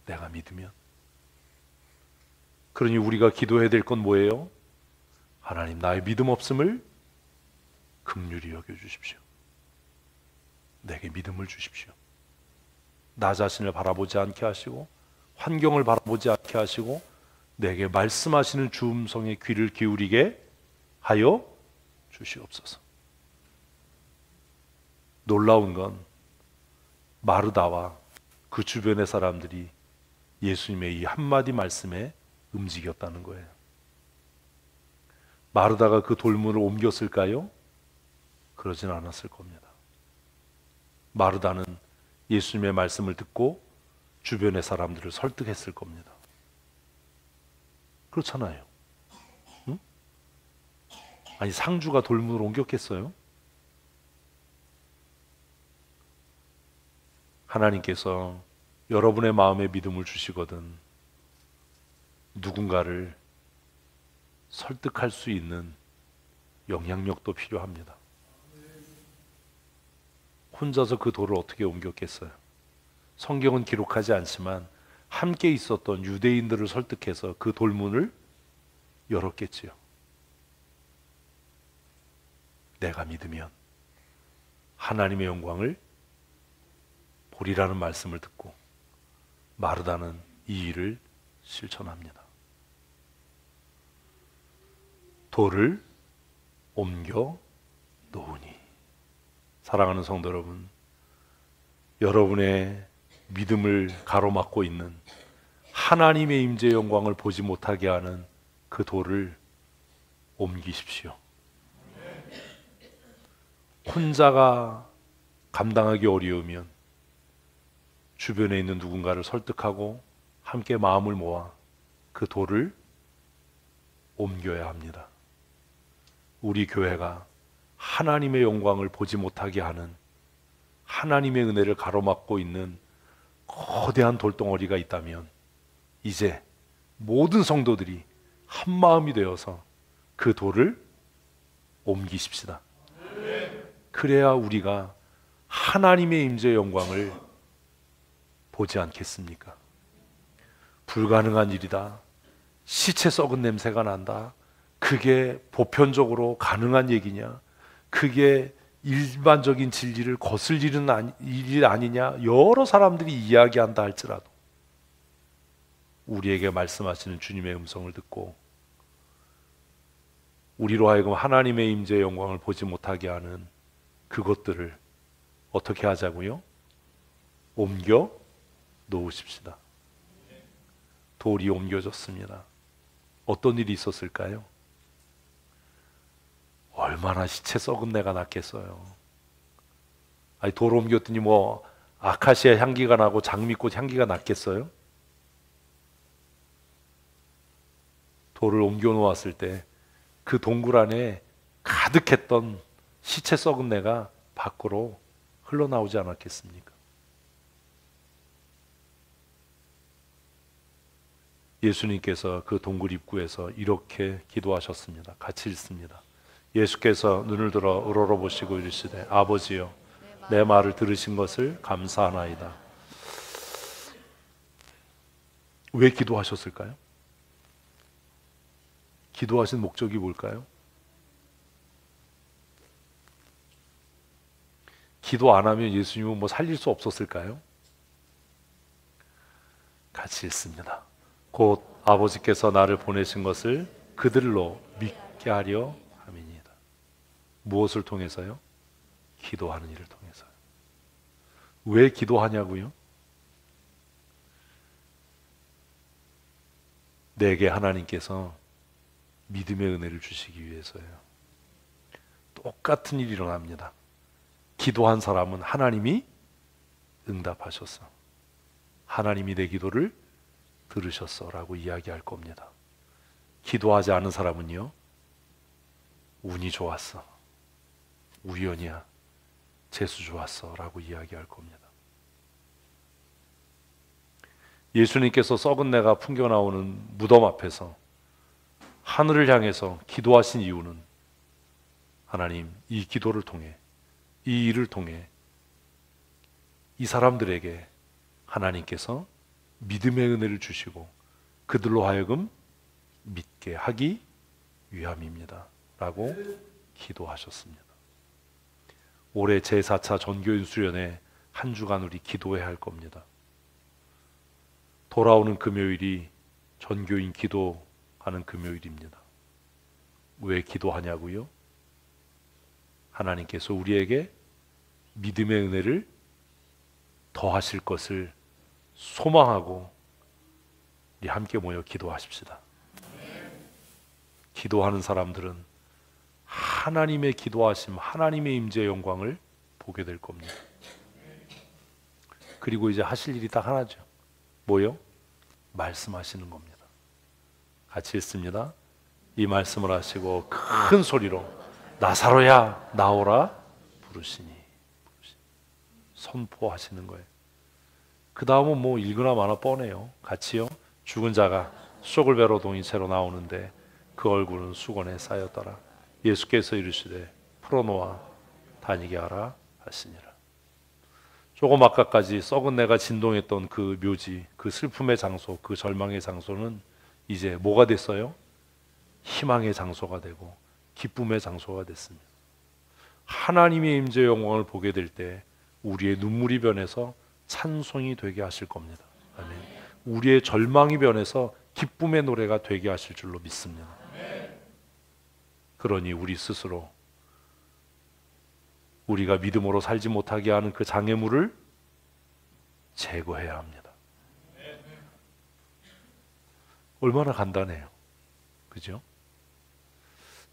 [SPEAKER 1] 내가 믿으면. 그러니 우리가 기도해야 될 건 뭐예요? 하나님, 나의 믿음 없음을 긍휼히 여겨주십시오. 내게 믿음을 주십시오. 나 자신을 바라보지 않게 하시고 환경을 바라보지 않게 하시고 내게 말씀하시는 주 음성에 귀를 기울이게 하여 주시옵소서. 놀라운 건 마르다와 그 주변의 사람들이 예수님의 이 한마디 말씀에 움직였다는 거예요. 마르다가 그 돌문을 옮겼을까요? 그러진 않았을 겁니다. 마르다는 예수님의 말씀을 듣고 주변의 사람들을 설득했을 겁니다. 그렇잖아요. 응? 아니, 상주가 돌문을 옮겼겠어요? 하나님께서 여러분의 마음에 믿음을 주시거든 누군가를 설득할 수 있는 영향력도 필요합니다. 혼자서 그 돌을 어떻게 옮겼겠어요? 성경은 기록하지 않지만 함께 있었던 유대인들을 설득해서 그 돌문을 열었겠지요. 내가 믿으면 하나님의 영광을 보리라는 말씀을 듣고 마르다는 이 일을 실천합니다. 돌을 옮겨 놓으니. 사랑하는 성도 여러분, 여러분의 믿음을 가로막고 있는 하나님의 임재 영광을 보지 못하게 하는 그 돌을 옮기십시오. 혼자가 감당하기 어려우면 주변에 있는 누군가를 설득하고 함께 마음을 모아 그 돌을 옮겨야 합니다. 우리 교회가 하나님의 영광을 보지 못하게 하는 하나님의 은혜를 가로막고 있는 거대한 돌덩어리가 있다면 이제 모든 성도들이 한 마음이 되어서 그 돌을 옮기십시다. 그래야 우리가 하나님의 임재의 영광을 보지 않겠습니까? 불가능한 일이다. 시체 썩은 냄새가 난다. 그게 보편적으로 가능한 얘기냐? 그게 일반적인 진리를 거슬리는 일이 아니냐? 여러 사람들이 이야기한다 할지라도 우리에게 말씀하시는 주님의 음성을 듣고 우리로 하여금 하나님의 임재의 영광을 보지 못하게 하는 그것들을 어떻게 하자고요? 옮겨 놓으십시다. 돌이 옮겨졌습니다. 어떤 일이 있었을까요? 얼마나 시체 썩은 내가 났겠어요. 아니, 돌 옮겼더니 뭐 아카시아 향기가 나고 장미꽃 향기가 났겠어요? 돌을 옮겨 놓았을 때 그 동굴 안에 가득했던 시체 썩은 내가 밖으로 흘러나오지 않았겠습니까? 예수님께서 그 동굴 입구에서 이렇게 기도하셨습니다. 같이 읽습니다. 예수께서 눈을 들어 우러러보시고 이르시되 아버지여 내 말을 들으신 것을 감사하나이다. 왜 기도하셨을까요? 기도하신 목적이 뭘까요? 기도 안 하면 예수님은 뭐 살릴 수 없었을까요? 같이 읽습니다. 곧 아버지께서 나를 보내신 것을 그들로 믿게 하려 함이니이다. 무엇을 통해서요? 기도하는 일을 통해서요. 왜 기도하냐고요? 내게 하나님께서 믿음의 은혜를 주시기 위해서요. 똑같은 일이 일어납니다. 기도한 사람은 하나님이 응답하셨어. 하나님이 내 기도를 들으셨어 라고 이야기할 겁니다. 기도하지 않은 사람은요, 운이 좋았어, 우연이야, 재수 좋았어 라고 이야기할 겁니다. 예수님께서 썩은 내가 풍겨나오는 무덤 앞에서 하늘을 향해서 기도하신 이유는 하나님, 이 기도를 통해, 이 일을 통해 이 사람들에게 하나님께서 믿음의 은혜를 주시고 그들로 하여금 믿게 하기 위함입니다 라고 기도하셨습니다. 올해 제4차 전교인 수련회 한 주간 우리 기도해야 할 겁니다. 돌아오는 금요일이 전교인 기도하는 금요일입니다. 왜 기도하냐고요? 하나님께서 우리에게 믿음의 은혜를 더하실 것을 소망하고 우리 함께 모여 기도하십시다. 기도하는 사람들은 하나님의 기도하심, 하나님의 임재의 영광을 보게 될 겁니다. 그리고 이제 하실 일이 딱 하나죠. 뭐요? 말씀하시는 겁니다. 같이 읽습니다. 이 말씀을 하시고 큰 소리로 나사로야 나오라 부르시니 선포하시는 거예요. 그 다음은 뭐 읽으나 마나 뻔해요. 같이요. 죽은 자가 쏙을 베러 동이채로 나오는데 그 얼굴은 수건에 쌓였더라. 예수께서 이르시되 풀어놓아 다니게 하라 하시니라. 조금 아까까지 썩은 내가 진동했던 그 묘지, 그 슬픔의 장소, 그 절망의 장소는 이제 뭐가 됐어요? 희망의 장소가 되고 기쁨의 장소가 됐습니다. 하나님의 임재의 영광을 보게 될 때 우리의 눈물이 변해서 찬송이 되게 하실 겁니다. 아멘. 우리의 절망이 변해서 기쁨의 노래가 되게 하실 줄로 믿습니다. 그러니 우리 스스로 우리가 믿음으로 살지 못하게 하는 그 장애물을 제거해야 합니다. 얼마나 간단해요. 그죠?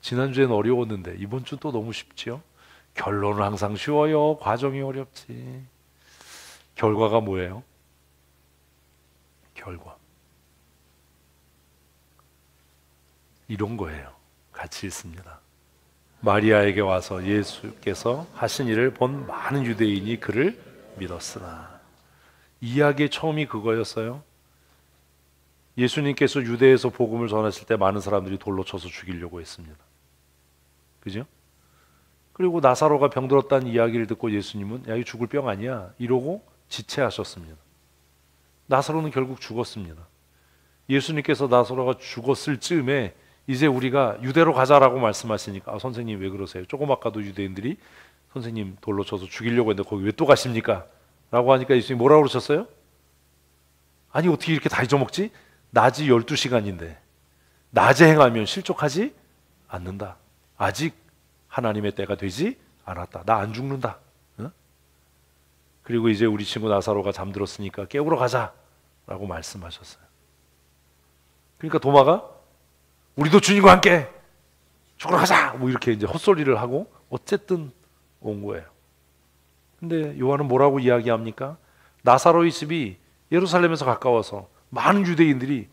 [SPEAKER 1] 지난주엔 어려웠는데 이번 주 또 너무 쉽지요? 결론은 항상 쉬워요. 과정이 어렵지. 결과가 뭐예요? 결과. 이런 거예요. 같이 읽습니다. 마리아에게 와서 예수께서 하신 일을 본 많은 유대인이 그를 믿었으나. 이야기의 처음이 그거였어요. 예수님께서 유대에서 복음을 전하실 때 많은 사람들이 돌로 쳐서 죽이려고 했습니다. 그죠? 그리고 나사로가 병들었다는 이야기를 듣고 예수님은 야, 이 죽을 병 아니야 이러고 지체하셨습니다. 나사로는 결국 죽었습니다. 예수님께서 나사로가 죽었을 즈음에 이제 우리가 유대로 가자라고 말씀하시니까 선생님 왜 그러세요? 조금 아까도 유대인들이 선생님 돌로 쳐서 죽이려고 했는데 거기 왜 또 가십니까? 라고 하니까 예수님이 뭐라고 그러셨어요? 아니 어떻게 이렇게 다 잊어먹지? 낮이 12시간인데 낮에 행하면 실족하지 않는다. 아직 하나님의 때가 되지 않았다. 나 안 죽는다. 응? 그리고 이제 우리 친구 나사로가 잠들었으니까 깨우러 가자라고 말씀하셨어요. 그러니까 도마가 우리도 주님과 함께 죽으러 가자 뭐 이렇게 이제 헛소리를 하고 어쨌든 온 거예요. 근데 요한은 뭐라고 이야기합니까? 나사로의 집이 예루살렘에서 가까워서 많은 유대인들이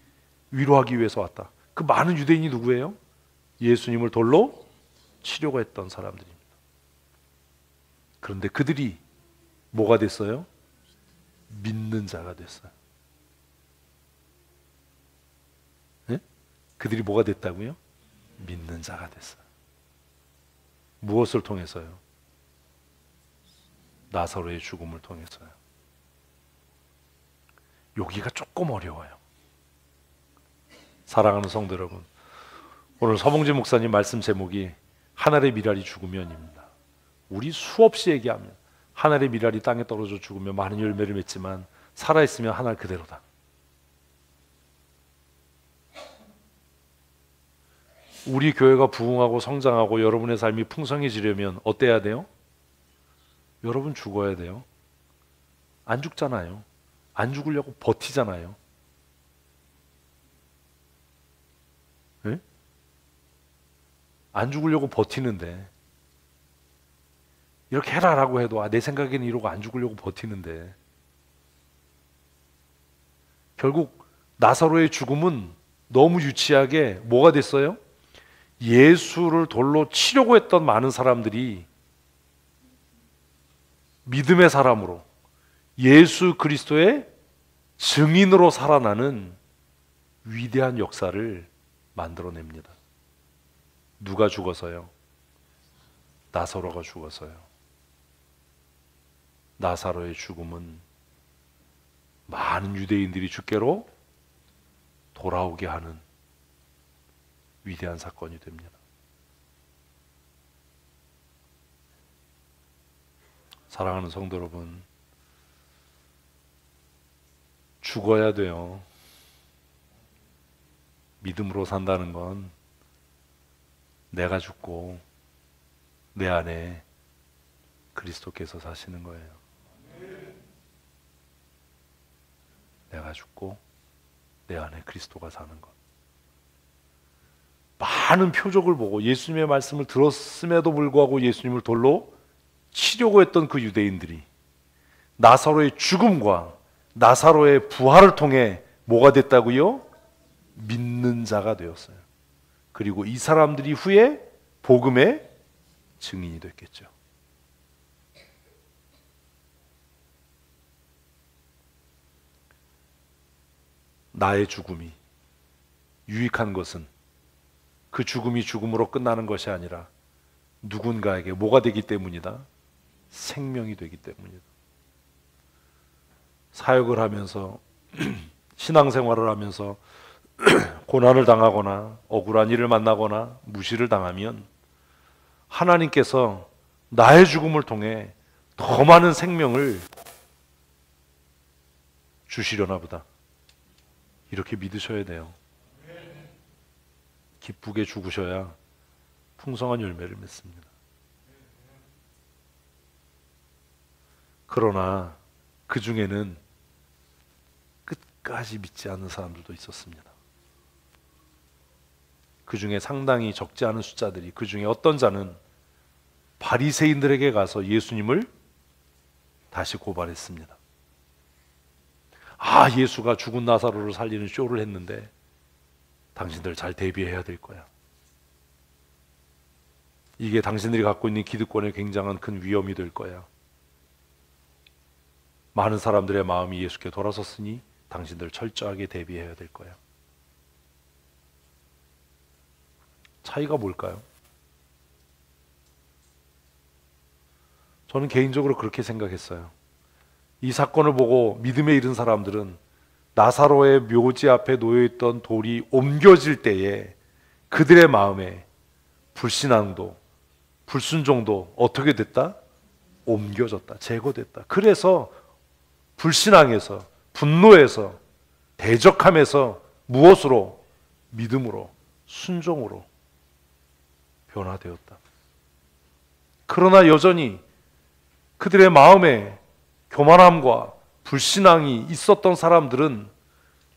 [SPEAKER 1] 위로하기 위해서 왔다. 그 많은 유대인이 누구예요? 예수님을 돌로 치려고 했던 사람들입니다. 그런데 그들이 뭐가 됐어요? 믿는 자가 됐어요. 네? 그들이 뭐가 됐다고요? 믿는 자가 됐어요. 무엇을 통해서요? 나사로의 죽음을 통해서요. 여기가 조금 어려워요. 사랑하는 성도 여러분, 오늘 서봉진 목사님 말씀 제목이 하늘의 미랄이 죽으면입니다. 우리 수없이 얘기합니다. 하늘의 미랄이 땅에 떨어져 죽으면 많은 열매를 맺지만 살아있으면 하늘 그대로다. 우리 교회가 부흥하고 성장하고 여러분의 삶이 풍성해지려면 어때야 돼요? 여러분 죽어야 돼요. 안 죽잖아요. 안 죽으려고 버티잖아요. 네? 안 죽으려고 버티는데 이렇게 해라라고 해도 내 생각에는 이러고 안 죽으려고 버티는데 결국 나사로의 죽음은 너무 유치하게 뭐가 됐어요? 예수를 돌로 치려고 했던 많은 사람들이 믿음의 사람으로 예수 그리스도의 증인으로 살아나는 위대한 역사를 만들어냅니다. 누가 죽어서요? 나사로가 죽어서요. 나사로의 죽음은 많은 유대인들이 주께로 돌아오게 하는 위대한 사건이 됩니다. 사랑하는 성도 여러분, 죽어야 돼요. 믿음으로 산다는 건 내가 죽고 내 안에 그리스도께서 사시는 거예요. 내가 죽고 내 안에 그리스도가 사는 것. 많은 표적을 보고 예수님의 말씀을 들었음에도 불구하고 예수님을 돌로 치려고 했던 그 유대인들이 나사로의 죽음과 나사로의 부활을 통해 뭐가 됐다고요? 믿는 자가 되었어요. 그리고 이 사람들이 후에 복음의 증인이 됐겠죠. 나의 죽음이 유익한 것은 그 죽음이 죽음으로 끝나는 것이 아니라 누군가에게 뭐가 되기 때문이다? 생명이 되기 때문이다. 사역을 하면서 신앙생활을 하면서 고난을 당하거나 억울한 일을 만나거나 무시를 당하면 하나님께서 나의 죽음을 통해 더 많은 생명을 주시려나 보다. 이렇게 믿으셔야 돼요. 기쁘게 죽으셔야 풍성한 열매를 맺습니다. 그러나 그 중에는 끝까지 믿지 않는 사람들도 있었습니다. 그 중에 상당히 적지 않은 숫자들이, 그 중에 어떤 자는 바리새인들에게 가서 예수님을 다시 고발했습니다. 예수가 죽은 나사로를 살리는 쇼를 했는데 당신들 잘 대비해야 될 거야. 이게 당신들이 갖고 있는 기득권에 굉장한 큰 위험이 될 거야. 많은 사람들의 마음이 예수께 돌아섰으니 당신들 철저하게 대비해야 될 거야. 차이가 뭘까요? 저는 개인적으로 그렇게 생각했어요. 이 사건을 보고 믿음에 이른 사람들은 나사로의 묘지 앞에 놓여있던 돌이 옮겨질 때에 그들의 마음에 불신앙도 불순종도 어떻게 됐다? 옮겨졌다. 제거됐다. 그래서 불신앙에서 분노에서 대적함에서 무엇으로? 믿음으로 순종으로 변화되었다. 그러나 여전히 그들의 마음에 교만함과 불신앙이 있었던 사람들은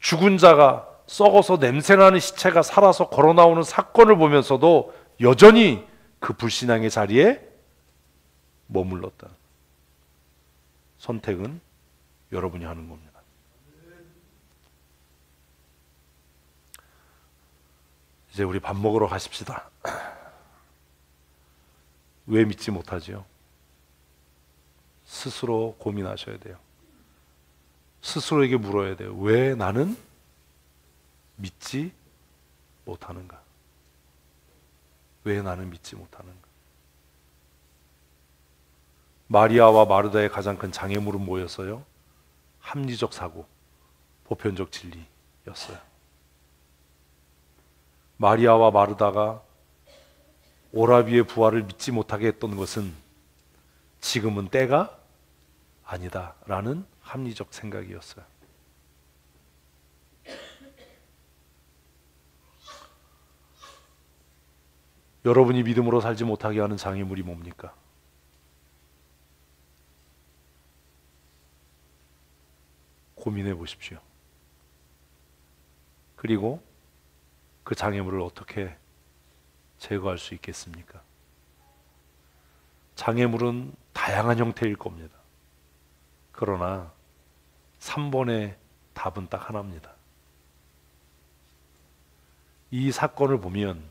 [SPEAKER 1] 죽은 자가 썩어서 냄새나는 시체가 살아서 걸어 나오는 사건을 보면서도 여전히 그 불신앙의 자리에 머물렀다. 선택은 여러분이 하는 겁니다. 이제 우리 밥 먹으러 가십시다. 왜 믿지 못하지요? 스스로 고민하셔야 돼요. 스스로에게 물어야 돼요. 왜 나는 믿지 못하는가? 왜 나는 믿지 못하는가? 마리아와 마르다의 가장 큰 장애물은 뭐였어요? 합리적 사고, 보편적 진리였어요. 마리아와 마르다가 오라비의 부활을 믿지 못하게 했던 것은 지금은 때가 아니다라는 합리적 생각이었어요. 여러분이 믿음으로 살지 못하게 하는 장애물이 뭡니까? 고민해 보십시오. 그리고 그 장애물을 어떻게 제거할 수 있겠습니까? 장애물은 다양한 형태일 겁니다. 그러나 3번의 답은 딱 하나입니다. 이 사건을 보면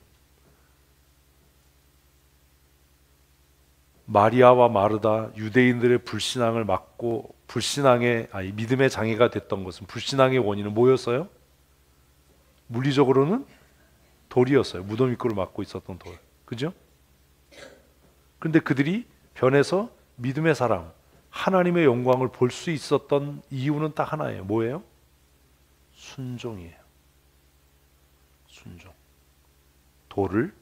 [SPEAKER 1] 마리아와 마르다 유대인들의 불신앙을 막고 믿음의 장애가 됐던 것은, 불신앙의 원인은 뭐였어요? 물리적으로는 돌이었어요. 무덤 입구를 막고 있었던 돌. 그죠? 그런데 그들이 변해서 믿음의 사람, 하나님의 영광을 볼 수 있었던 이유는 딱 하나예요. 뭐예요? 순종이에요. 순종. 돌을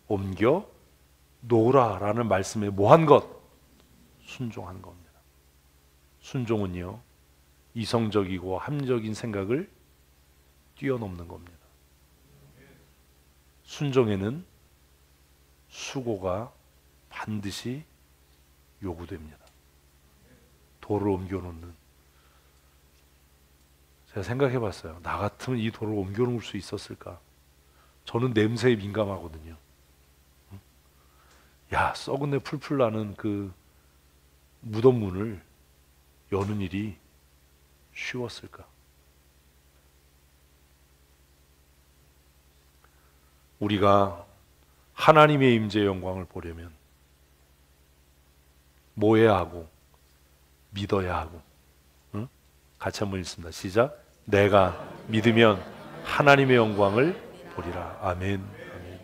[SPEAKER 1] 옮겨 놓으라라는 말씀에 뭐한 것? 순종한 겁니다. 순종은요, 이성적이고 합리적인 생각을 뛰어넘는 겁니다. 순종에는 수고가 반드시 요구됩니다. 돌을 옮겨놓는. 제가 생각해 봤어요. 나 같으면 이 돌을 옮겨놓을 수 있었을까? 저는 냄새에 민감하거든요. 썩은 내 풀풀 나는 그 무덤 문을 여는 일이 쉬웠을까? 우리가 하나님의 임재의 영광을 보려면 뭐 해야 하고 믿어야 하고, 응? 같이 한번 읽습니다. 시작. 내가 믿으면 하나님의 영광을 보리라. 아멘. 아멘.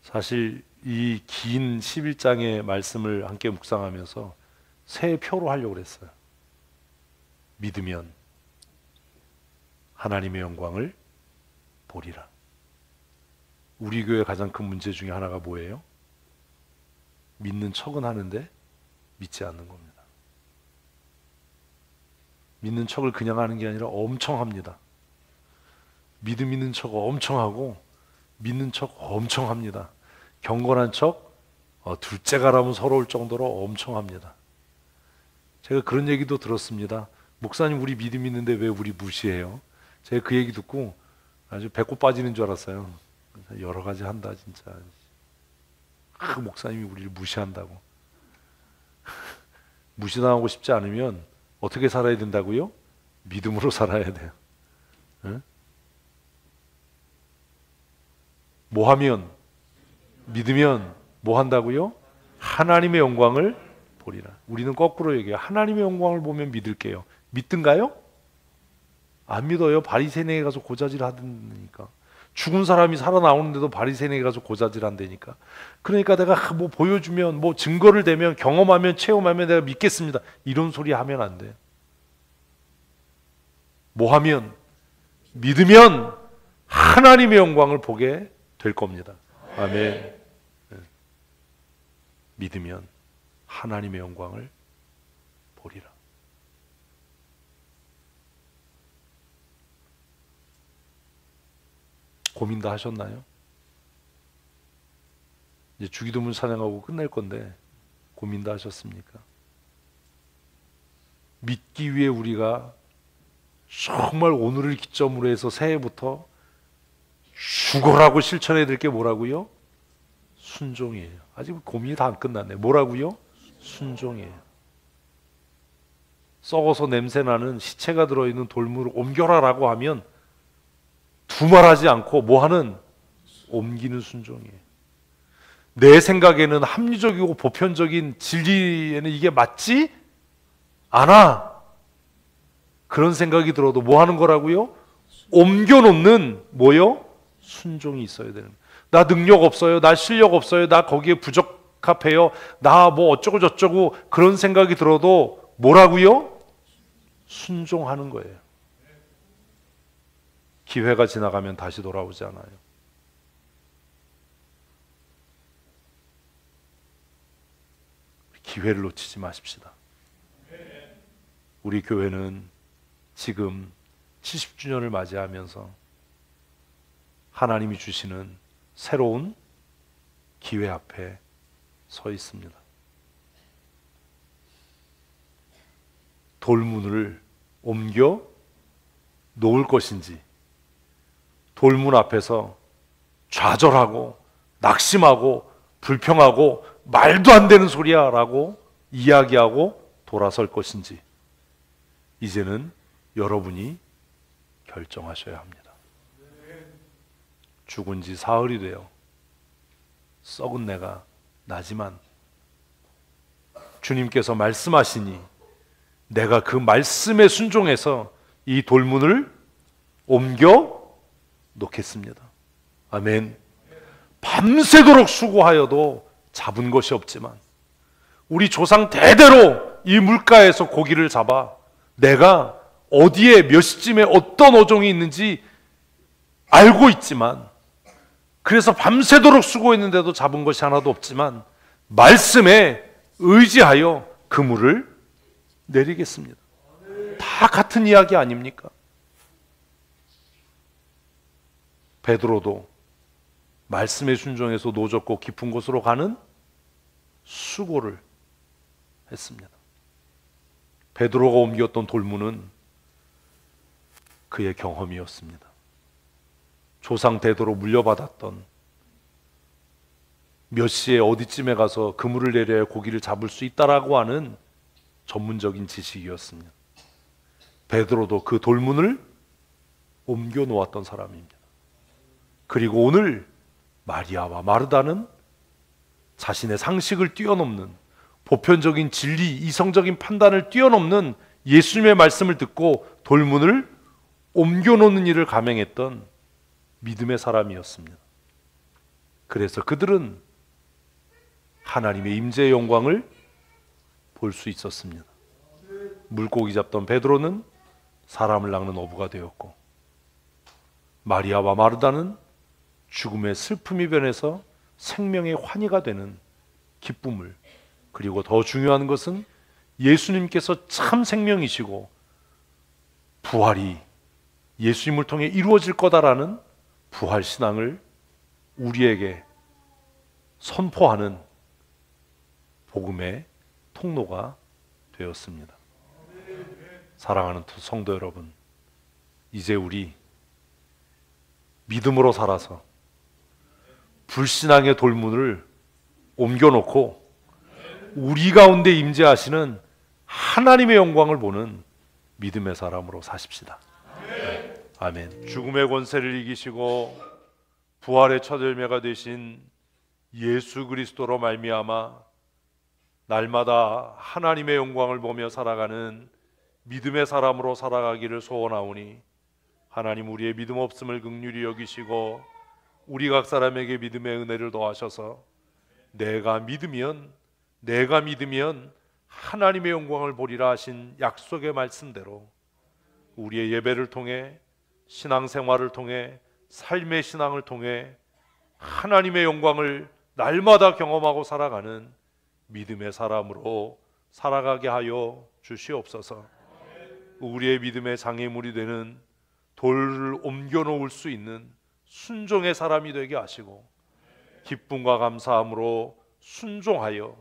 [SPEAKER 1] 사실 이 긴 11장의 말씀을 함께 묵상하면서 새 표로 하려고 그랬어요. 믿으면 하나님의 영광을 보리라. 우리 교회 가장 큰 문제 중에 하나가 뭐예요? 믿는 척은 하는데 믿지 않는 겁니다. 믿는 척을 그냥 하는 게 아니라 엄청 합니다. 믿는 척 엄청 하고 믿는 척 엄청 합니다. 경건한 척 둘째가라면 서러울 정도로 엄청 합니다. 제가 그런 얘기도 들었습니다. 목사님, 우리 믿음 있는데 왜 우리 무시해요? 제가 그 얘기 듣고 아주 배꼽 빠지는 줄 알았어요. 여러 가지 한다 진짜. 그 목사님이 우리를 무시한다고. 무시당하고 싶지 않으면 어떻게 살아야 된다고요? 믿음으로 살아야 돼요. 응? 뭐 하면? 믿으면 뭐 한다고요? 하나님의 영광을 보리라. 우리는 거꾸로 얘기해요. 하나님의 영광을 보면 믿을게요. 믿든가요? 안 믿어요. 바리새인에게 가서 고자질 하니까. 죽은 사람이 살아나오는데도 바리새인에게 가서 고자질 한다니까. 그러니까 내가 뭐 보여주면, 뭐 증거를 대면, 경험하면, 체험하면 내가 믿겠습니다. 이런 소리 하면 안 돼요. 뭐 하면? 믿으면 하나님의 영광을 보게 될 겁니다. 아멘. 믿으면 하나님의 영광을 보리라. 고민 다 하셨나요? 이제 주기도문 찬양하고 끝낼 건데 고민 다 하셨습니까? 믿기 위해 우리가 정말 오늘을 기점으로 해서 새해부터 죽어라고 실천해야 될 게 뭐라고요? 순종이에요. 아직 고민이 다 안 끝났네. 뭐라고요? 순종이에요. 썩어서 냄새나는 시체가 들어있는 돌물을 옮겨라라고 하면 두말하지 않고 뭐하는? 옮기는 순종이에요. 내 생각에는 합리적이고 보편적인 진리에는 이게 맞지 않아. 그런 생각이 들어도 뭐 하는 거라고요? 옮겨놓는 뭐요? 순종이 있어야 되는 거예요. 나 능력 없어요. 나 실력 없어요. 나 거기에 부적합해요. 나 뭐 어쩌고 저쩌고 그런 생각이 들어도 뭐라고요? 순종하는 거예요. 기회가 지나가면 다시 돌아오지 않아요. 기회를 놓치지 마십시다. 우리 교회는 지금 70주년을 맞이하면서 하나님이 주시는 새로운 기회 앞에 서 있습니다. 돌문을 옮겨 놓을 것인지, 돌문 앞에서 좌절하고 낙심하고 불평하고 말도 안 되는 소리야 라고 이야기하고 돌아설 것인지 이제는 여러분이 결정하셔야 합니다. 죽은 지 사흘이 되어 썩은 내가 나지만 주님께서 말씀하시니 내가 그 말씀에 순종해서 이 돌문을 옮겨 놓겠습니다. 아멘. 밤새도록 수고하여도 잡은 것이 없지만 우리 조상 대대로 이 물가에서 고기를 잡아 내가 어디에 몇 시쯤에 어떤 어종이 있는지 알고 있지만 그래서 밤새도록 수고했는데도 잡은 것이 하나도 없지만 말씀에 의지하여 그물을 내리겠습니다. 다 같은 이야기 아닙니까? 베드로도 말씀에 순종해서 노젓고 깊은 곳으로 가는 수고를 했습니다. 베드로가 옮겼던 돌문은 그의 경험이었습니다. 조상 대대로 물려받았던 몇 시에 어디쯤에 가서 그물을 내려야 고기를 잡을 수 있다라고 하는 전문적인 지식이었습니다. 베드로도 그 돌문을 옮겨 놓았던 사람입니다. 그리고 오늘 마리아와 마르다는 자신의 상식을 뛰어넘는 보편적인 진리, 이성적인 판단을 뛰어넘는 예수님의 말씀을 듣고 돌문을 옮겨놓는 일을 감행했던 믿음의 사람이었습니다. 그래서 그들은 하나님의 임재의 영광을 볼 수 있었습니다. 물고기 잡던 베드로는 사람을 낚는 어부가 되었고, 마리아와 마르다는 죽음의 슬픔이 변해서 생명의 환희가 되는 기쁨을, 그리고 더 중요한 것은 예수님께서 참 생명이시고 부활이 예수님을 통해 이루어질 거다라는 부활신앙을 우리에게 선포하는 복음의 통로가 되었습니다. 사랑하는 성도 여러분, 이제 우리 믿음으로 살아서 불신앙의 돌문을 옮겨놓고 우리 가운데 임재하시는 하나님의 영광을 보는 믿음의 사람으로 사십시다. 아멘. 죽음의 권세를 이기시고 부활의 첫 열매가 되신 예수 그리스도로 말미암아 날마다 하나님의 영광을 보며 살아가는 믿음의 사람으로 살아가기를 소원하오니, 하나님 우리의 믿음 없음을 긍휼히 여기시고 우리 각 사람에게 믿음의 은혜를 더하셔서 내가 믿으면 하나님의 영광을 보리라 하신 약속의 말씀대로 우리의 예배를 통해, 신앙생활을 통해, 삶의 신앙을 통해 하나님의 영광을 날마다 경험하고 살아가는 믿음의 사람으로 살아가게 하여 주시옵소서. 우리의 믿음의 장애물이 되는 돌을 옮겨놓을 수 있는 순종의 사람이 되게 하시고, 기쁨과 감사함으로 순종하여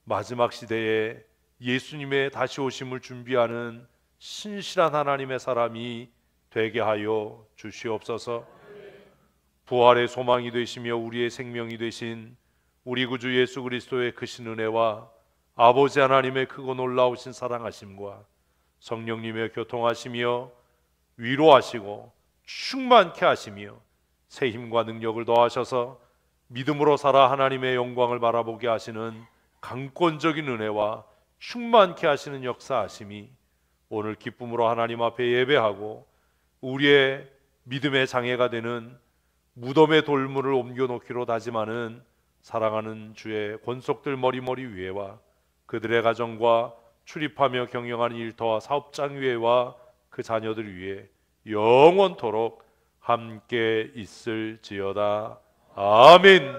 [SPEAKER 1] 마지막 시대에 예수님의 다시 오심을 준비하는 신실한 하나님의 사람이 되게 하여 주시옵소서. 부활의 소망이 되시며 우리의 생명이 되신 우리 구주 예수 그리스도의 크신 은혜와 아버지 하나님의 크고 놀라우신 사랑하심과 성령님의 교통하시며 위로하시고 충만케 하시며 새 힘과 능력을 더하셔서 믿음으로 살아 하나님의 영광을 바라보게 하시는 강권적인 은혜와 충만케 하시는 역사하심이 오늘 기쁨으로 하나님 앞에 예배하고 우리의 믿음의 장애가 되는 무덤의 돌문을 옮겨놓기로 다짐하는 사랑하는 주의 권속들 머리머리 위에와 그들의 가정과 출입하며 경영하는 일터와 사업장 위에와 그 자녀들 위에 영원토록 함께 있을지어다. 아멘.